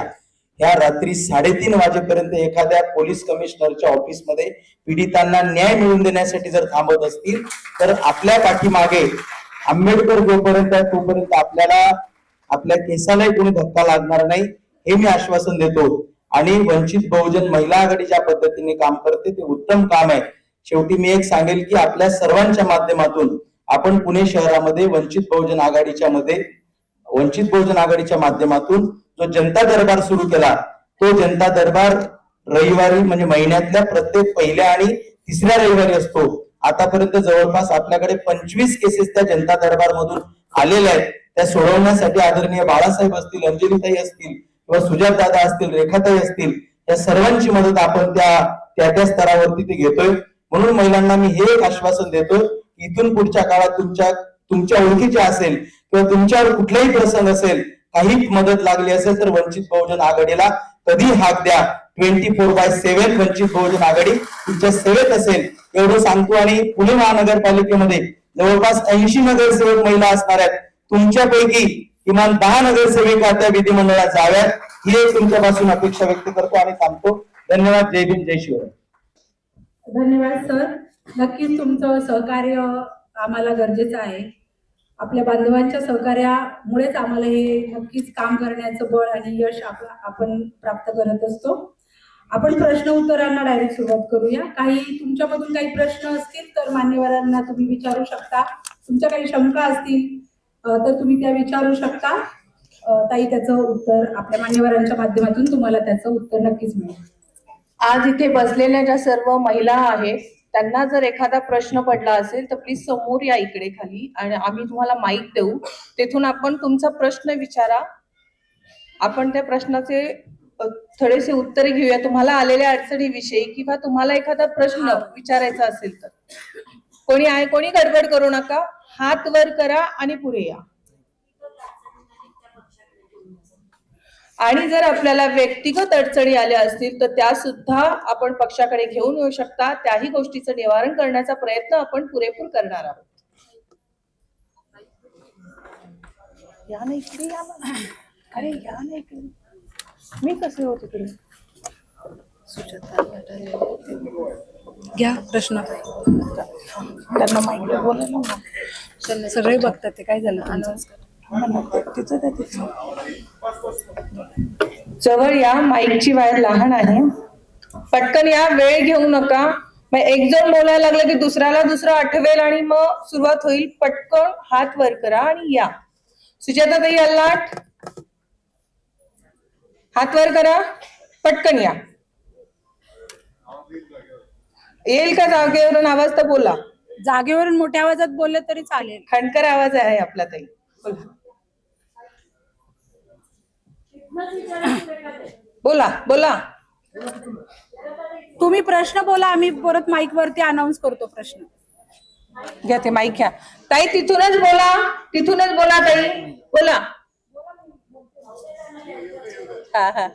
ह्या रात्री 3:30 वाजेपर्यंत एखाद्या पोलीस कमिशनरच्या ऑफिसमध्ये पीडितांना न्याय मिळवून देण्यासाठी जर थांबत असतील तर आपल्या पाठीमागे आंबेडकर जोपर्यंत आहे तोपर्यंत आपल्याला आपल्या केसालाही कोणी धक्का लागणार नाही हे मी आश्वासन देतो. आणि वंचित बहुजन महिला आघाडी ज्या पद्धतीने काम करते ते उत्तम काम आहे. शेवटी मी एक सांगेल की आपल्या सर्वांच्या माध्यमातून आपण पुणे शहरामध्ये वंचित बहुजन आघाडीच्या माध्यमातून जो जनता दरबार सुरू केला, तो जनता दरबार रविवारी म्हणजे महिन्यातल्या प्रत्येक पहिल्या आणि तिसऱ्या रविवारी असतो. आतापर्यंत जवळपास आपल्याकडे 25 केसेस त्या जनता दरबार मधून आलेल्या आहेत. त्या सोडवण्यासाठी आदरणीय बाळासाहेब असतील, अंजलीताई असतील किंवा सुजात दादा असतील, रेखाताई असतील, या सर्वांची मदत आपण त्या स्तरावरती ते घेतोय. म्हणून महिलांना मी हे एक आश्वासन देतोय की इथून पुढच्या काळात तुमच्या ओळखीच्या असेल किंवा तुमच्यावर कुठलाही प्रसंग असेल, काही मदत लागली असेल तर वंचित बहुजन आघाडीला कधी हाक द्या. 24/7 वंचित बहुजन आघाडी तुमच्या सेवेत असेल एवढं सांगतो. आणि पुणे महानगरपालिकेमध्ये जवळपास 80 नगरसेवक महिला असणार आहेत. तुमच्यापैकी किमान 10 नगरसेविका त्या विधिमंडळात जाव्यात ही एक तुमच्यापासून अपेक्षा व्यक्त करतो आणि थांबतो. धन्यवाद. जय भीम, जय शिवराय. धन्यवाद सर. नक्कीच तुमचं सहकार्य आम्हाला गरजेचं आहे. आपल्या बांधवांच्या सहकार्यामुळेच आम्हाला हे नक्कीच काम करण्याचं बळ आणि यश आपण प्राप्त करत असतो. आपण प्रश्न उत्तरांना डायरेक्ट सुरुवात करूया. तुमच्यामधून काही प्रश्न असतील तर मान्यवरांना तुम्ही विचारू शकता. तुमच्या काही शंका असतील तर तुम्ही त्या विचारू शकता. ताई, त्याचं उत्तर आपल्या मान्यवरांच्या माध्यमातून तुम्हाला त्याचं उत्तर नक्कीच मिळेल. आज इथे बसलेल्या ज्या सर्व महिला आहेत त्यांना जर एखादा प्रश्न पडला असेल तर प्लीज समोर या इकडे खाली आणि आम्ही तुम्हाला माईक देऊ. तेथून आपण तुमचा प्रश्न विचारा. आपण त्या प्रश्नाचे थोडेसे उत्तरे घेऊया तुम्हाला आलेल्या अडचणीविषयी किंवा तुम्हाला एखादा प्रश्न विचारायचा असेल तर. कोणी गडबड करू नका. हात वर करा आणि पुढे या. आणि जर आपल्याला व्यक्तिगत अडचणी आल्या असतील तर त्या सुद्धा आपण पक्षाकडे घेऊन येऊ शकता. त्याही गोष्टीचं निवारण करण्याचा प्रयत्न आपण पुरेपूर करणार आहोत. या नाही इकडे या. अरे या नाही इकडे. मी कसे होते तिकडे. घ्या प्रश्न. त्यांना माहिती बोला ना. सगळे बघतात ते काय झालं. जवळ या. माईकची वायर लहान आहे. पटकन या. वेळ घेऊ नका. मग एक जण बोलायला लागलं की दुसरा आठवेल आणि मग सुरुवात होईल. पटकन हात वर करा आणि या. सुजाताताई अल्लाट, हात वर करा. पटकन या. येईल का जागेवरून आवाज तर बोला. जागेवरून मोठ्या आवाजात बोलले तरी चालेल. खणकर आवाज आहे आपला ताई. बोला बोला. तुम्ही प्रश्न बोला. आम्ही परत माईक वरती अनाउन्स करतो प्रश्न. घ्या ते माईक घ्या. ताई तिथूनच बोला ताई. बोला. हा.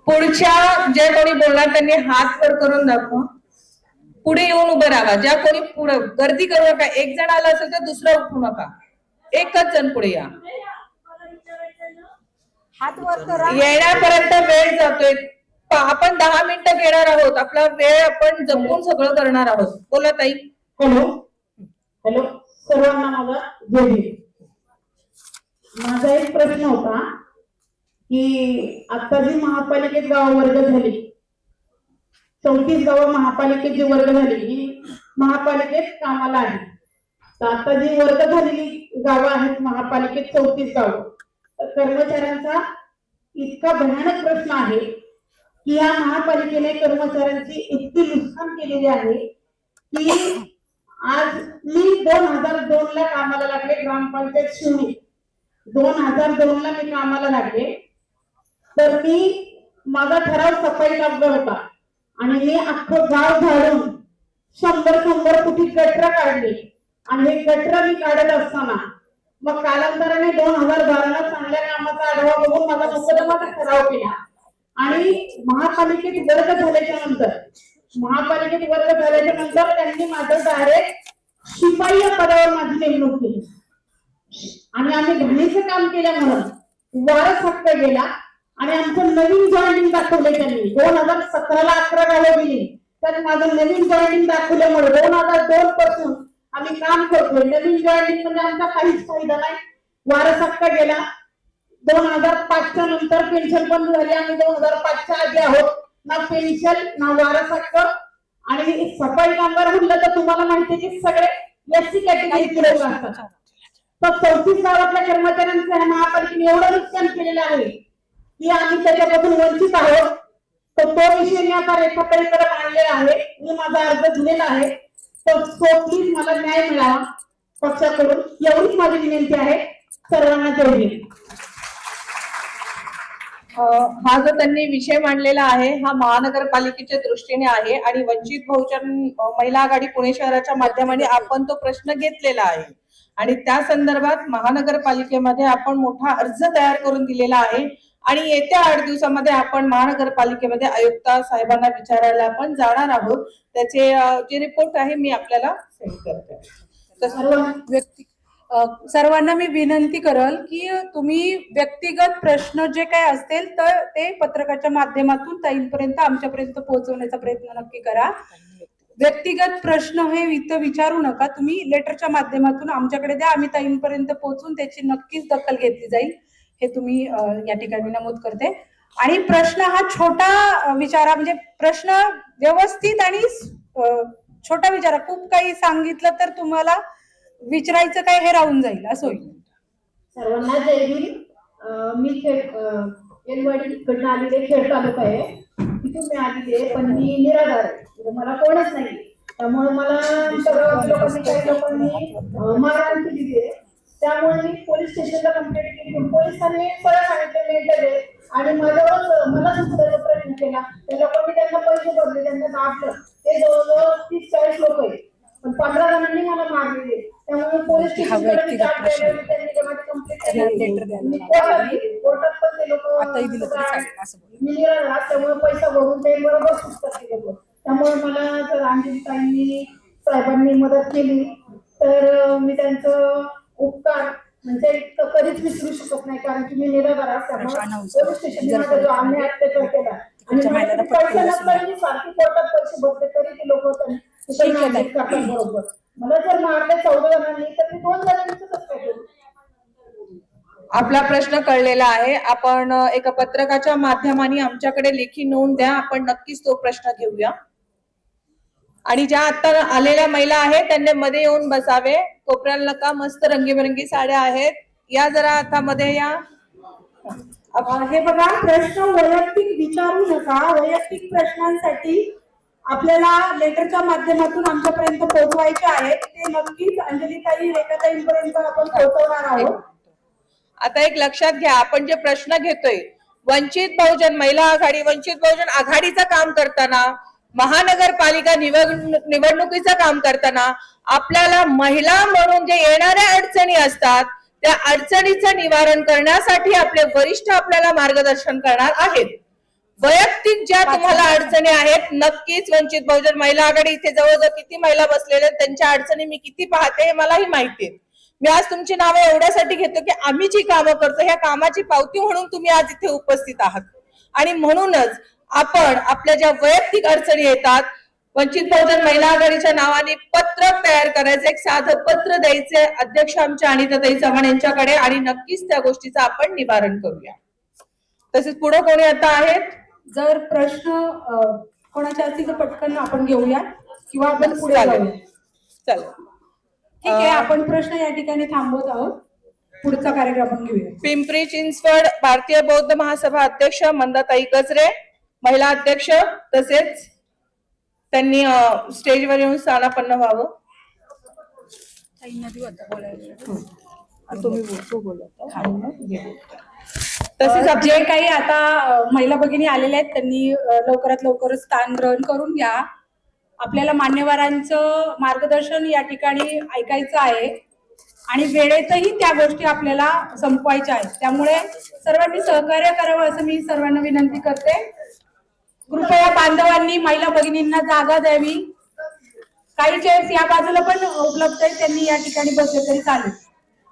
पुढच्या जे कोणी बोलणार त्यांनी हात वर करून दाखवा. पुढे येऊन उभं राहा. ज्या कोणी पुढे गर्दी करू नका. एक जण आला असेल तर दुसरा उठू नका. एकच जण पुढे या. हात वर करा. येण्यापर्यंत वेळ जातोय. आपण 10 मिनिटं घेणार आहोत. आपला वेळ आपण जपून सगळं करणार आहोत. बोला ताई. हॅलो सर्वांना माझा जय भीम. माझा एक प्रश्न होता की आता जी महापालिकेत गाव वर्ग झाली, 34 गावं महापालिकेत जी वर्ग झाली ही महापालिकेत कामाला आहे. तर आता जी वर्ग झालेली गावं आहेत महापालिकेत 34 गावं, तर कर्मचाऱ्यांचा इतका भयानक प्रश्न आहे की या महापालिकेने कर्मचाऱ्यांची इतकी नुकसान केलेली आहे की आज मी 2002 ला कामाला लागले ग्रामपंचायत शिवणी. 2002 ला मी कामाला लागले. तर माझा ठराव सफाई कामगार होता आणि मी अख्खं गाव झाडून 100 फुटी गटर काढली आणि हे गटर मी काढत असताना मग कालांतराने 2012ला चांगल्या कामाचा आढावा बघून माझा मुकदमाचा ठराव केला आणि महापालिकेत वर्ग झाल्याच्या नंतर त्यांनी माझं डायरेक्ट शिपाई या पदावर माझी नेमणूक केली आणि आम्ही घाणीचं काम केल्यामुळं वारस हक्क गेला आणि आमचं नवीन जॉईनिंग दाखवले त्यांनी 2017ला 11 गावं दिली तर माझं नवीन जॉईनिंग दाखवल्यामुळे 2002 पासून आम्ही काम करतोय. नवीन जॉईनिंग म्हणजे आमचा काहीच फायदा नाही, वारस हक्क गेला. 2005च्या नंतर पेन्शन बंद झाली. आम्ही 2005च्या आधी आहोत, ना पेन्शन ना वारस हक्क. आणि सफाई कामगार म्हणलं तर तुम्हाला माहिती आहे की सगळे एससी कॅटेगरीचे लोक असतात. तर 34 गावातल्या कर्मचाऱ्यांचं महापालिकेने एवढं नुकसान केलेलं आहे की आम्ही त्याच्यापासून वंचित आहोत. तर तो विषय मी आता रेखाताईकडे मांडलेला आहे, मी माझा अर्ज दिलेला आहे. तर प्लीज मला न्याय मिळावा पक्षाकडून, एवढीच माझी विनंती आहे. सर्वांना जय हिंद. हा जो त्यांनी विषय मांडलेला आहे हा महानगरपालिकेच्या दृष्टीने आहे आणि वंचित बहुजन महिला आघाडी पुणे शहराच्या माध्यमाने आपण तो प्रश्न घेतलेला आहे आणि त्या संदर्भात महानगरपालिकेमध्ये आपण मोठा अर्ज तयार करून दिलेला आहे आणि येत्या 8 दिवसामध्ये आपण महानगरपालिकेमध्ये आयुक्त साहेबांना विचारायला आपण जाणार आहोत. त्याचे जे रिपोर्ट आहे मी आपल्याला सेंड करते. सर्वांना मी विनंती करल की तुम्ही व्यक्तिगत प्रश्न जे काय असतील तर ते पत्रकाच्या माध्यमातून ताईंपर्यंत आमच्यापर्यंत पोहोचवण्याचा प्रयत्न नक्की करा. व्यक्तिगत प्रश्न हे इथं विचारू नका, तुम्ही लेटरच्या माध्यमातून आमच्याकडे द्या, आम्ही ताईंपर्यंत पोहोचून त्याची नक्कीच दखल घेतली जाईल हे तुम्ही या ठिकाणी नमूद करते. आणि प्रश्न हा छोटा विचारा, म्हणजे प्रश्न व्यवस्थित आणि छोटा विचारा. खूप काही सांगितलं तर तुम्हाला विचारायचं काय हे राहून जाईल, असं होईल. सर्वांना जय हिंद. मी एलवाडी कडनं आलेले, खेड तालुका आहे, तिथून मी आलेली आहे. पण मी निराधार आहे, मला कोणच नाही. त्यामुळे मला लोकांनी काही लोकांनी मारहाण केलेली आहे. त्यामुळे मी पोलीस स्टेशनला कंप्लेंट केली. पोलिसांनी सरळ सांगितलं आणि माझ्यावरच मला सुद्धा प्रयत्न केला. त्या लोकांनी त्यांना पैसे भरले, त्यांना दाबलं. ते जवळजवळ 30-40 लोक आहेत, पण 15 जणांनी मला मारलेले. त्यामुळे पोलीस स्टेशनकडे त्यांनी माझी कंप्लेंट केली. कोर्टात पण ते लोक त्यामुळे पैसा भरून ते बरोबर सुटतात ते लोक. त्यामुळे मला जर अंजलीताईंनी साहेबांनी मदत केली तर मी त्यांचं उपकार म्हणजे कधीच विसरू शकत नाही. कारण की मी निराधार असल्यामुळे पोलीस स्टेशनमध्ये जो आम्ही अत्याचार केला आणि पैसे नसताना सारखी कोर्टात पैसे भरते तरी ते लोक करतात बरोबर. मला जर मारले 14 जणांनी तर मी 2 जणांचं कसं काय करू. आपला प्रश्न कळलेला आहे. आपण एका पत्रकाच्या माध्यमाने आमच्याकडे लेखी नोंद द्या, आपण नक्कीच तो प्रश्न घेऊया. आणि ज्या आता आलेल्या महिला आहेत त्यांनी मध्ये येऊन बसावे. कोपऱ्याला नका, मस्त रंगीबेरंगी साड्या आहेत, या जरा आता मध्ये या. हे बघा, प्रश्न वैयक्तिक विचारू नका. वैयक्तिक प्रश्नांसाठी आपल्याला लेटरच्या माध्यमातून आमच्यापर्यंत पोहोचवायचे आहेत. ते नक्कीच अंजलीताई, रेखाताईंपर्यंत आपण पोहोचवणार आहोत. आता एक लक्षात घ्या, आपण जे प्रश्न घेतोय वंचित बहुजन महिला आघाडी, वंचित बहुजन आघाडीचं काम करताना, महानगरपालिका निवडणुकीचं काम करताना आपल्याला महिला म्हणून जे येणाऱ्या अडचणी असतात त्या अडचणीचं निवारण करण्यासाठी आपले वरिष्ठ आपल्याला मार्गदर्शन करणार आहेत. वैयक्तिक ज्या तुम्हाला अडचणी आहेत, नक्कीच वंचित बहुजन महिला आघाडी इथे जवळजवळ किती महिला बसलेल्या आहेत, त्यांच्या अडचणी मी किती पाहते हे मलाही माहिती आहे. मी आज तुमची नावे एवढ्यासाठी घेतो की आम्ही जी कामं करतो ह्या कामाची पावती म्हणून तुम्ही आज इथे उपस्थित आहात. आणि म्हणूनच आपण आपल्या ज्या वैयक्तिक अडचणी येतात, वंचित बहुजन महिला आघाडीच्या नावाने पत्रक तयार करायचं, एक साधं पत्र द्यायचे अध्यक्ष आमच्या अनिताताई चव्हाण यांच्याकडे आणि नक्कीच त्या गोष्टीचं आपण निवारण करूया. तसेच पुढे कोणी आता आहेत, जर प्रश्न कोणाचे असतील तर पटकन आपण घेऊया किंवा आपण पुढे जाऊया. चल ठीक आहे, आपण प्रश्न या ठिकाणी थांबवत आहोत. पुढचा कार्यक्रम आपण घेऊया. पिंपरी चिंचवड भारतीय बौद्ध महासभा अध्यक्ष मंदाताई गजरे, महिला अध्यक्ष, तसेच त्यांनी स्टेजवर येऊन स्थानापन्न व्हावं. तुम्ही बोलता तसेच जे काही आता महिला भगिनी आलेल्या आहेत त्यांनी लवकरात लवकर स्थान ग्रहण करून घ्या. आपल्याला मान्यवरांचं मार्गदर्शन या ठिकाणी ऐकायचं आहे आणि वेळेतही त्या गोष्टी आपल्याला संपवायच्या आहेत. त्यामुळे सर्वांनी सहकार्य करावं असं मी सर्वांना विनंती करते. कृपया बांधवांनी महिला भगिनींना जागा द्यावी. काही चेअर्स या बाजूला पण उपलब्ध आहेत, त्यांनी या ठिकाणी बसले तरी चालेल.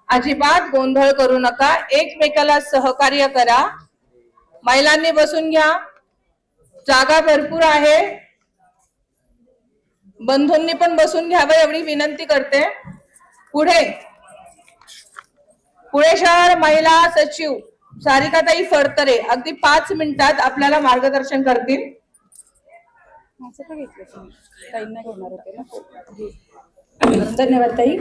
अजिबात गोंधळ करू नका, एकमेकाला सहकार्य करा. महिलांनी बसून घ्या, जागा भरपूर आहे. बंधूंनी पण बसून घ्यावं एवढी विनंती करते. पुणे शहर महिला सचिव सारिकाताई फडतरे अगदी 5 मिनिटात आपल्याला मार्गदर्शन करतील. धन्यवाद ताई.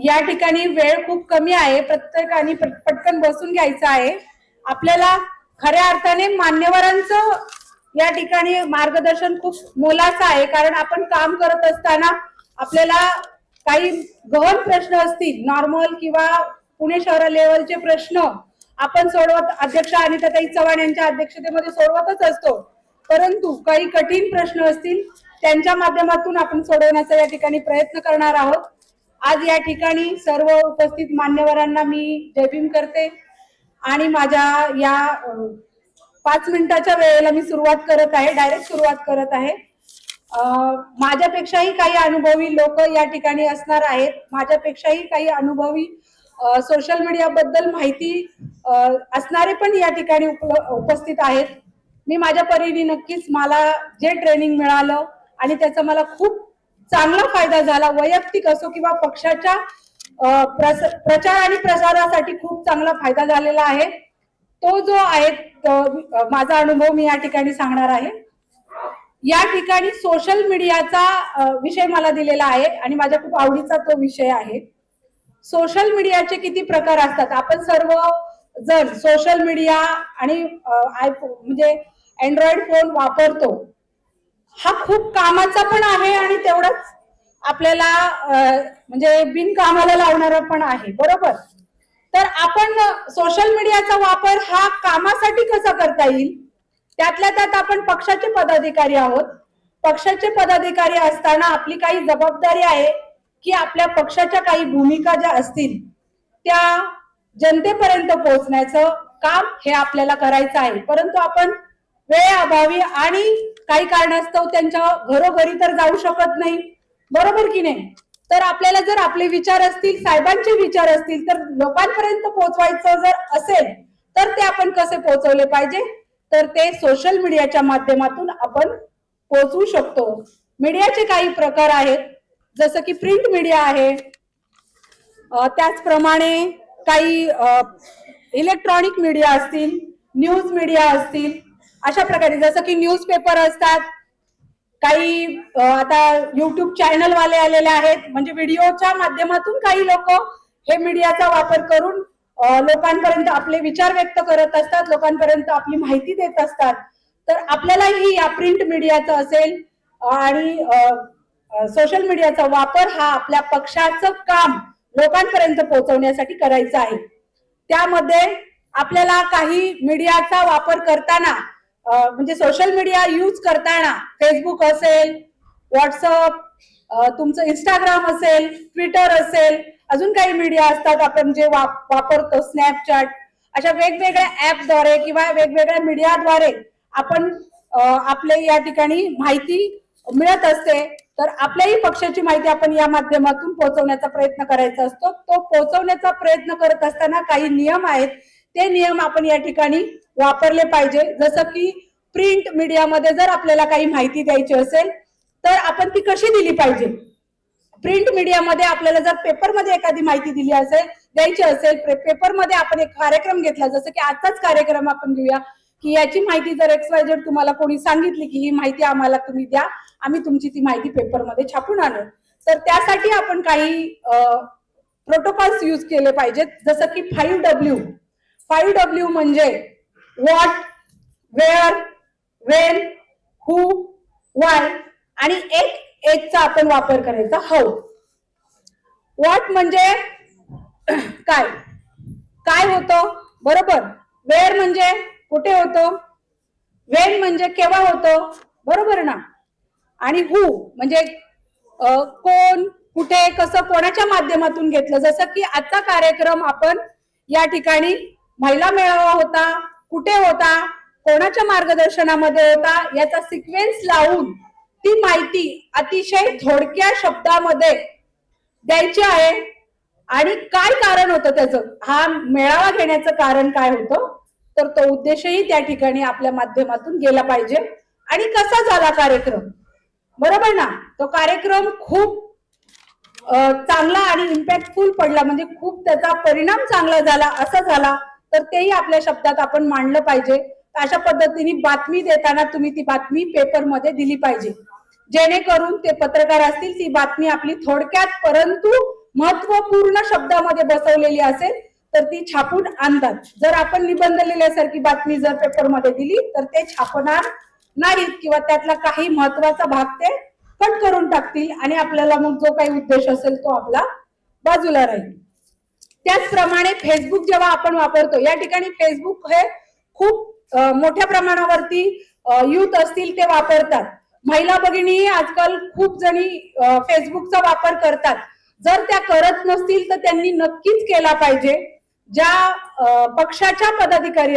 या ठिकाणी वेळ खूप कमी आहे, प्रत्येकाने पटकन बसून घ्यायचं आहे. आपल्याला खऱ्या अर्थाने मान्यवरांचं या ठिकाणी मार्गदर्शन खूप मोलाचं आहे, कारण आपण काम करत असताना आपल्याला काही गहन प्रश्न असतील, नॉर्मल किंवा पुणे शहर लेवलचे प्रश्न आपण सोडवत, अध्यक्ष अनिताताई चव्हाण यांच्या अध्यक्षतेमध्ये सोडवतच असतो. परंतु काही कठीण प्रश्न असतील त्यांच्या माध्यमातून आपण सोडवण्याचा या ठिकाणी प्रयत्न करणार आहोत. आज या ठिकाणी सर्व उपस्थित मान्यवरांना मी जय भीम करते आणि माझ्या या 5 मिनिटाच्या वेळेला मी सुरुवात करत आहे, डायरेक्ट सुरुवात करत आहे. माझ्यापेक्षाही काही अनुभवी लोक या ठिकाणी असणार आहेत. माझ्यापेक्षाही काही अनुभवी सोशल मीडिया बद्दल माहिती असणारे पण या ठिकाणी उपस्थित आहेत. मी माझ्या परीने नक्कीच मला जे ट्रेनिंग मिळालं आणि त्याचा मला खूप चांगला फायदा झाला, वैयक्तिक असो किंवा पक्षाच्या प्रचार आणि प्रसारासाठी खूप चांगला फायदा झालेला आहे. तो जो आहे माझा अनुभव मी या ठिकाणी सांगणार आहे. या ठिकाणी सोशल मीडियाचा विषय मला दिलेला आहे आणि माझ्या खूप आवडीचा तो विषय आहे. सोशल मीडियाचे किती प्रकार असतात. आपण सर्व जण सोशल मीडिया आणि म्हणजे अँड्रॉइड फोन वापरतो. हा खूप कामाचा पण आहे आणि तेवढाच आपल्याला म्हणजे बिनकामाला लावणारा पण आहे, बरोबर. तर आपण सोशल मीडियाचा वापर हा कामासाठी कसा करता येईल, त्यातल्या त्यात आपण पक्षाचे पदाधिकारी आहोत. पक्षाचे पदाधिकारी असताना आपली काही जबाबदारी आहे की आपल्या पक्षाच्या काही भूमिका ज्या असतील त्या जनतेपर्यंत पोहोचण्याचं काम हे आपल्याला करायचं आहे. परंतु आपण वेळेअभावी आणि काही कारणास्तव त्यांच्या घरोघरी तर जाऊ शकत नाही, बरोबर की नाही. तर आपल्याला जर आपले विचार असतील, साहेबांचे विचार असतील, तर लोकांपर्यंत पोहोचवायचं जर असेल तर ते आपण कसे पोहोचवले पाहिजे, तर ते सोशल मीडियाच्या माध्यमातून आपण पोहोचवू शकतो. मीडियाचे काही प्रकार आहेत, जसं की प्रिंट मीडिया आहे, त्याचप्रमाणे काही इलेक्ट्रॉनिक मीडिया असतील, न्यूज मीडिया असतील, अशा प्रकारे जसं की न्यूजपेपर असतात. काही आता युट्यूब चॅनल वाले आलेले आहेत, म्हणजे व्हिडिओच्या माध्यमातून काही लोक हे मीडियाचा वापर करून लोकांपर्यंत आपले विचार व्यक्त करत असतात, लोकांपर्यंत आपली माहिती देत असतात. तर आपल्यालाही या प्रिंट मीडियाचा असेल आणि सोशल मीडियाचा वापर हा आपल्या पक्षाचं काम लोकांपर्यंत पोहोचवण्यासाठी करायचं आहे. त्यामध्ये आपल्याला काही मीडियाचा वापर करताना म्हणजे सोशल मीडिया यूज करताना फेसबुक असेल, व्हॉट्सअप, तुमचं इंस्टाग्राम असेल, ट्विटर असेल, अजून काही मीडिया असतात आपण जे वापरतो, स्नॅपचॅट, अशा वेगवेगळ्या ऍपद्वारे किंवा वेगवेगळ्या मीडियाद्वारे आपण आपले या ठिकाणी माहिती मिळत असते. तर आपल्याही पक्षाची माहिती आपण या माध्यमातून पोहोचवण्याचा प्रयत्न करायचा असतो. तो पोहोचवण्याचा प्रयत्न करत असताना काही नियम आहेत, ते नियम आपण या ठिकाणी वापरले पाहिजे. जसं की प्रिंट मीडियामध्ये जर आपल्याला काही माहिती द्यायची असेल तर आपण ती कशी दिली पाहिजे. प्रिंट मीडियामध्ये आपल्याला जर पेपरमध्ये एखादी माहिती दिली असेल, द्यायची असेल, पेपरमध्ये आपण एक कार्यक्रम घेतला, जसं की आजचाच कार्यक्रम आपण घेऊया की याची माहिती जर XYZ तुम्हाला कोणी सांगितली की ही माहिती आम्हाला तुम्ही द्या, आम्ही तुमची ती माहिती पेपरमध्ये छापून आणू, तर त्यासाठी आपण काही प्रोटोकॉल्स यूज केले पाहिजेत. जसं की 5W म्हणजे what, where, when, who, why आणि एक चा आपण वापर करायचा. हाऊ. व्हॉट म्हणजे काय, काय होतं, बरोबर. वेअर म्हणजे कुठे होतो, वेन म्हणजे केव्हा होतो, बरोबर ना. आणि हू म्हणजे कोण, कुठे, कसं, कोणाच्या माध्यमातून घेतलं. जसं की आजचा कार्यक्रम आपण या ठिकाणी महिला मेळावा होता, कुठे होता, कोणाच्या मार्गदर्शनामध्ये होता, याचा सिक्वेन्स लावून ती माहिती अतिशय थोडक्या शब्दामध्ये द्यायची आहे. आणि काय कारण होतं त्याचं, हा मेळावा घेण्याचं कारण काय होतं, तर तो उद्देशही त्या ठिकाणी आपल्या माध्यमातून गेला पाहिजे. आणि कसा झाला कार्यक्रम, बरोबर ना. तो कार्यक्रम खूप चांगला आणि इम्पॅक्टफुल पडला, म्हणजे खूप त्याचा परिणाम चांगला झाला, असा झाला तर तेही आपल्या शब्दात आपण मांडलं पाहिजे. अशा पद्धतीने बातमी देताना तुम्ही ती बातमी पेपरमध्ये दिली पाहिजे, जेणेकरून ते पत्रकार असतील ती बातमी आपली थोडक्यात परंतु महत्वपूर्ण शब्दामध्ये बसवलेली असेल तर ती छापून आणतात. जर आपण निबंध लिहिल्यासारखी बातमी जर पेपरमध्ये दिली तर ते छापणार नाहीत किंवा त्यातला काही महत्वाचा भाग ते कट करून टाकतील आणि आपल्याला मग जो काही उद्देश असेल तो आपला बाजूला राहील. त्याचप्रमाणे फेसबुक जेव्हा आपण वापरतो, या ठिकाणी फेसबुक हे खूप मोठ्या प्रमाणावरती युथ असतील ते वापरतात. महिला भगिनी आजकाल खूप जणी फेसबुकचा वापर करतात. जर त्या करत नसतील तर त्यांनी नक्कीच केला पाहिजे. ज्या पक्षाच्या पदाधिकारी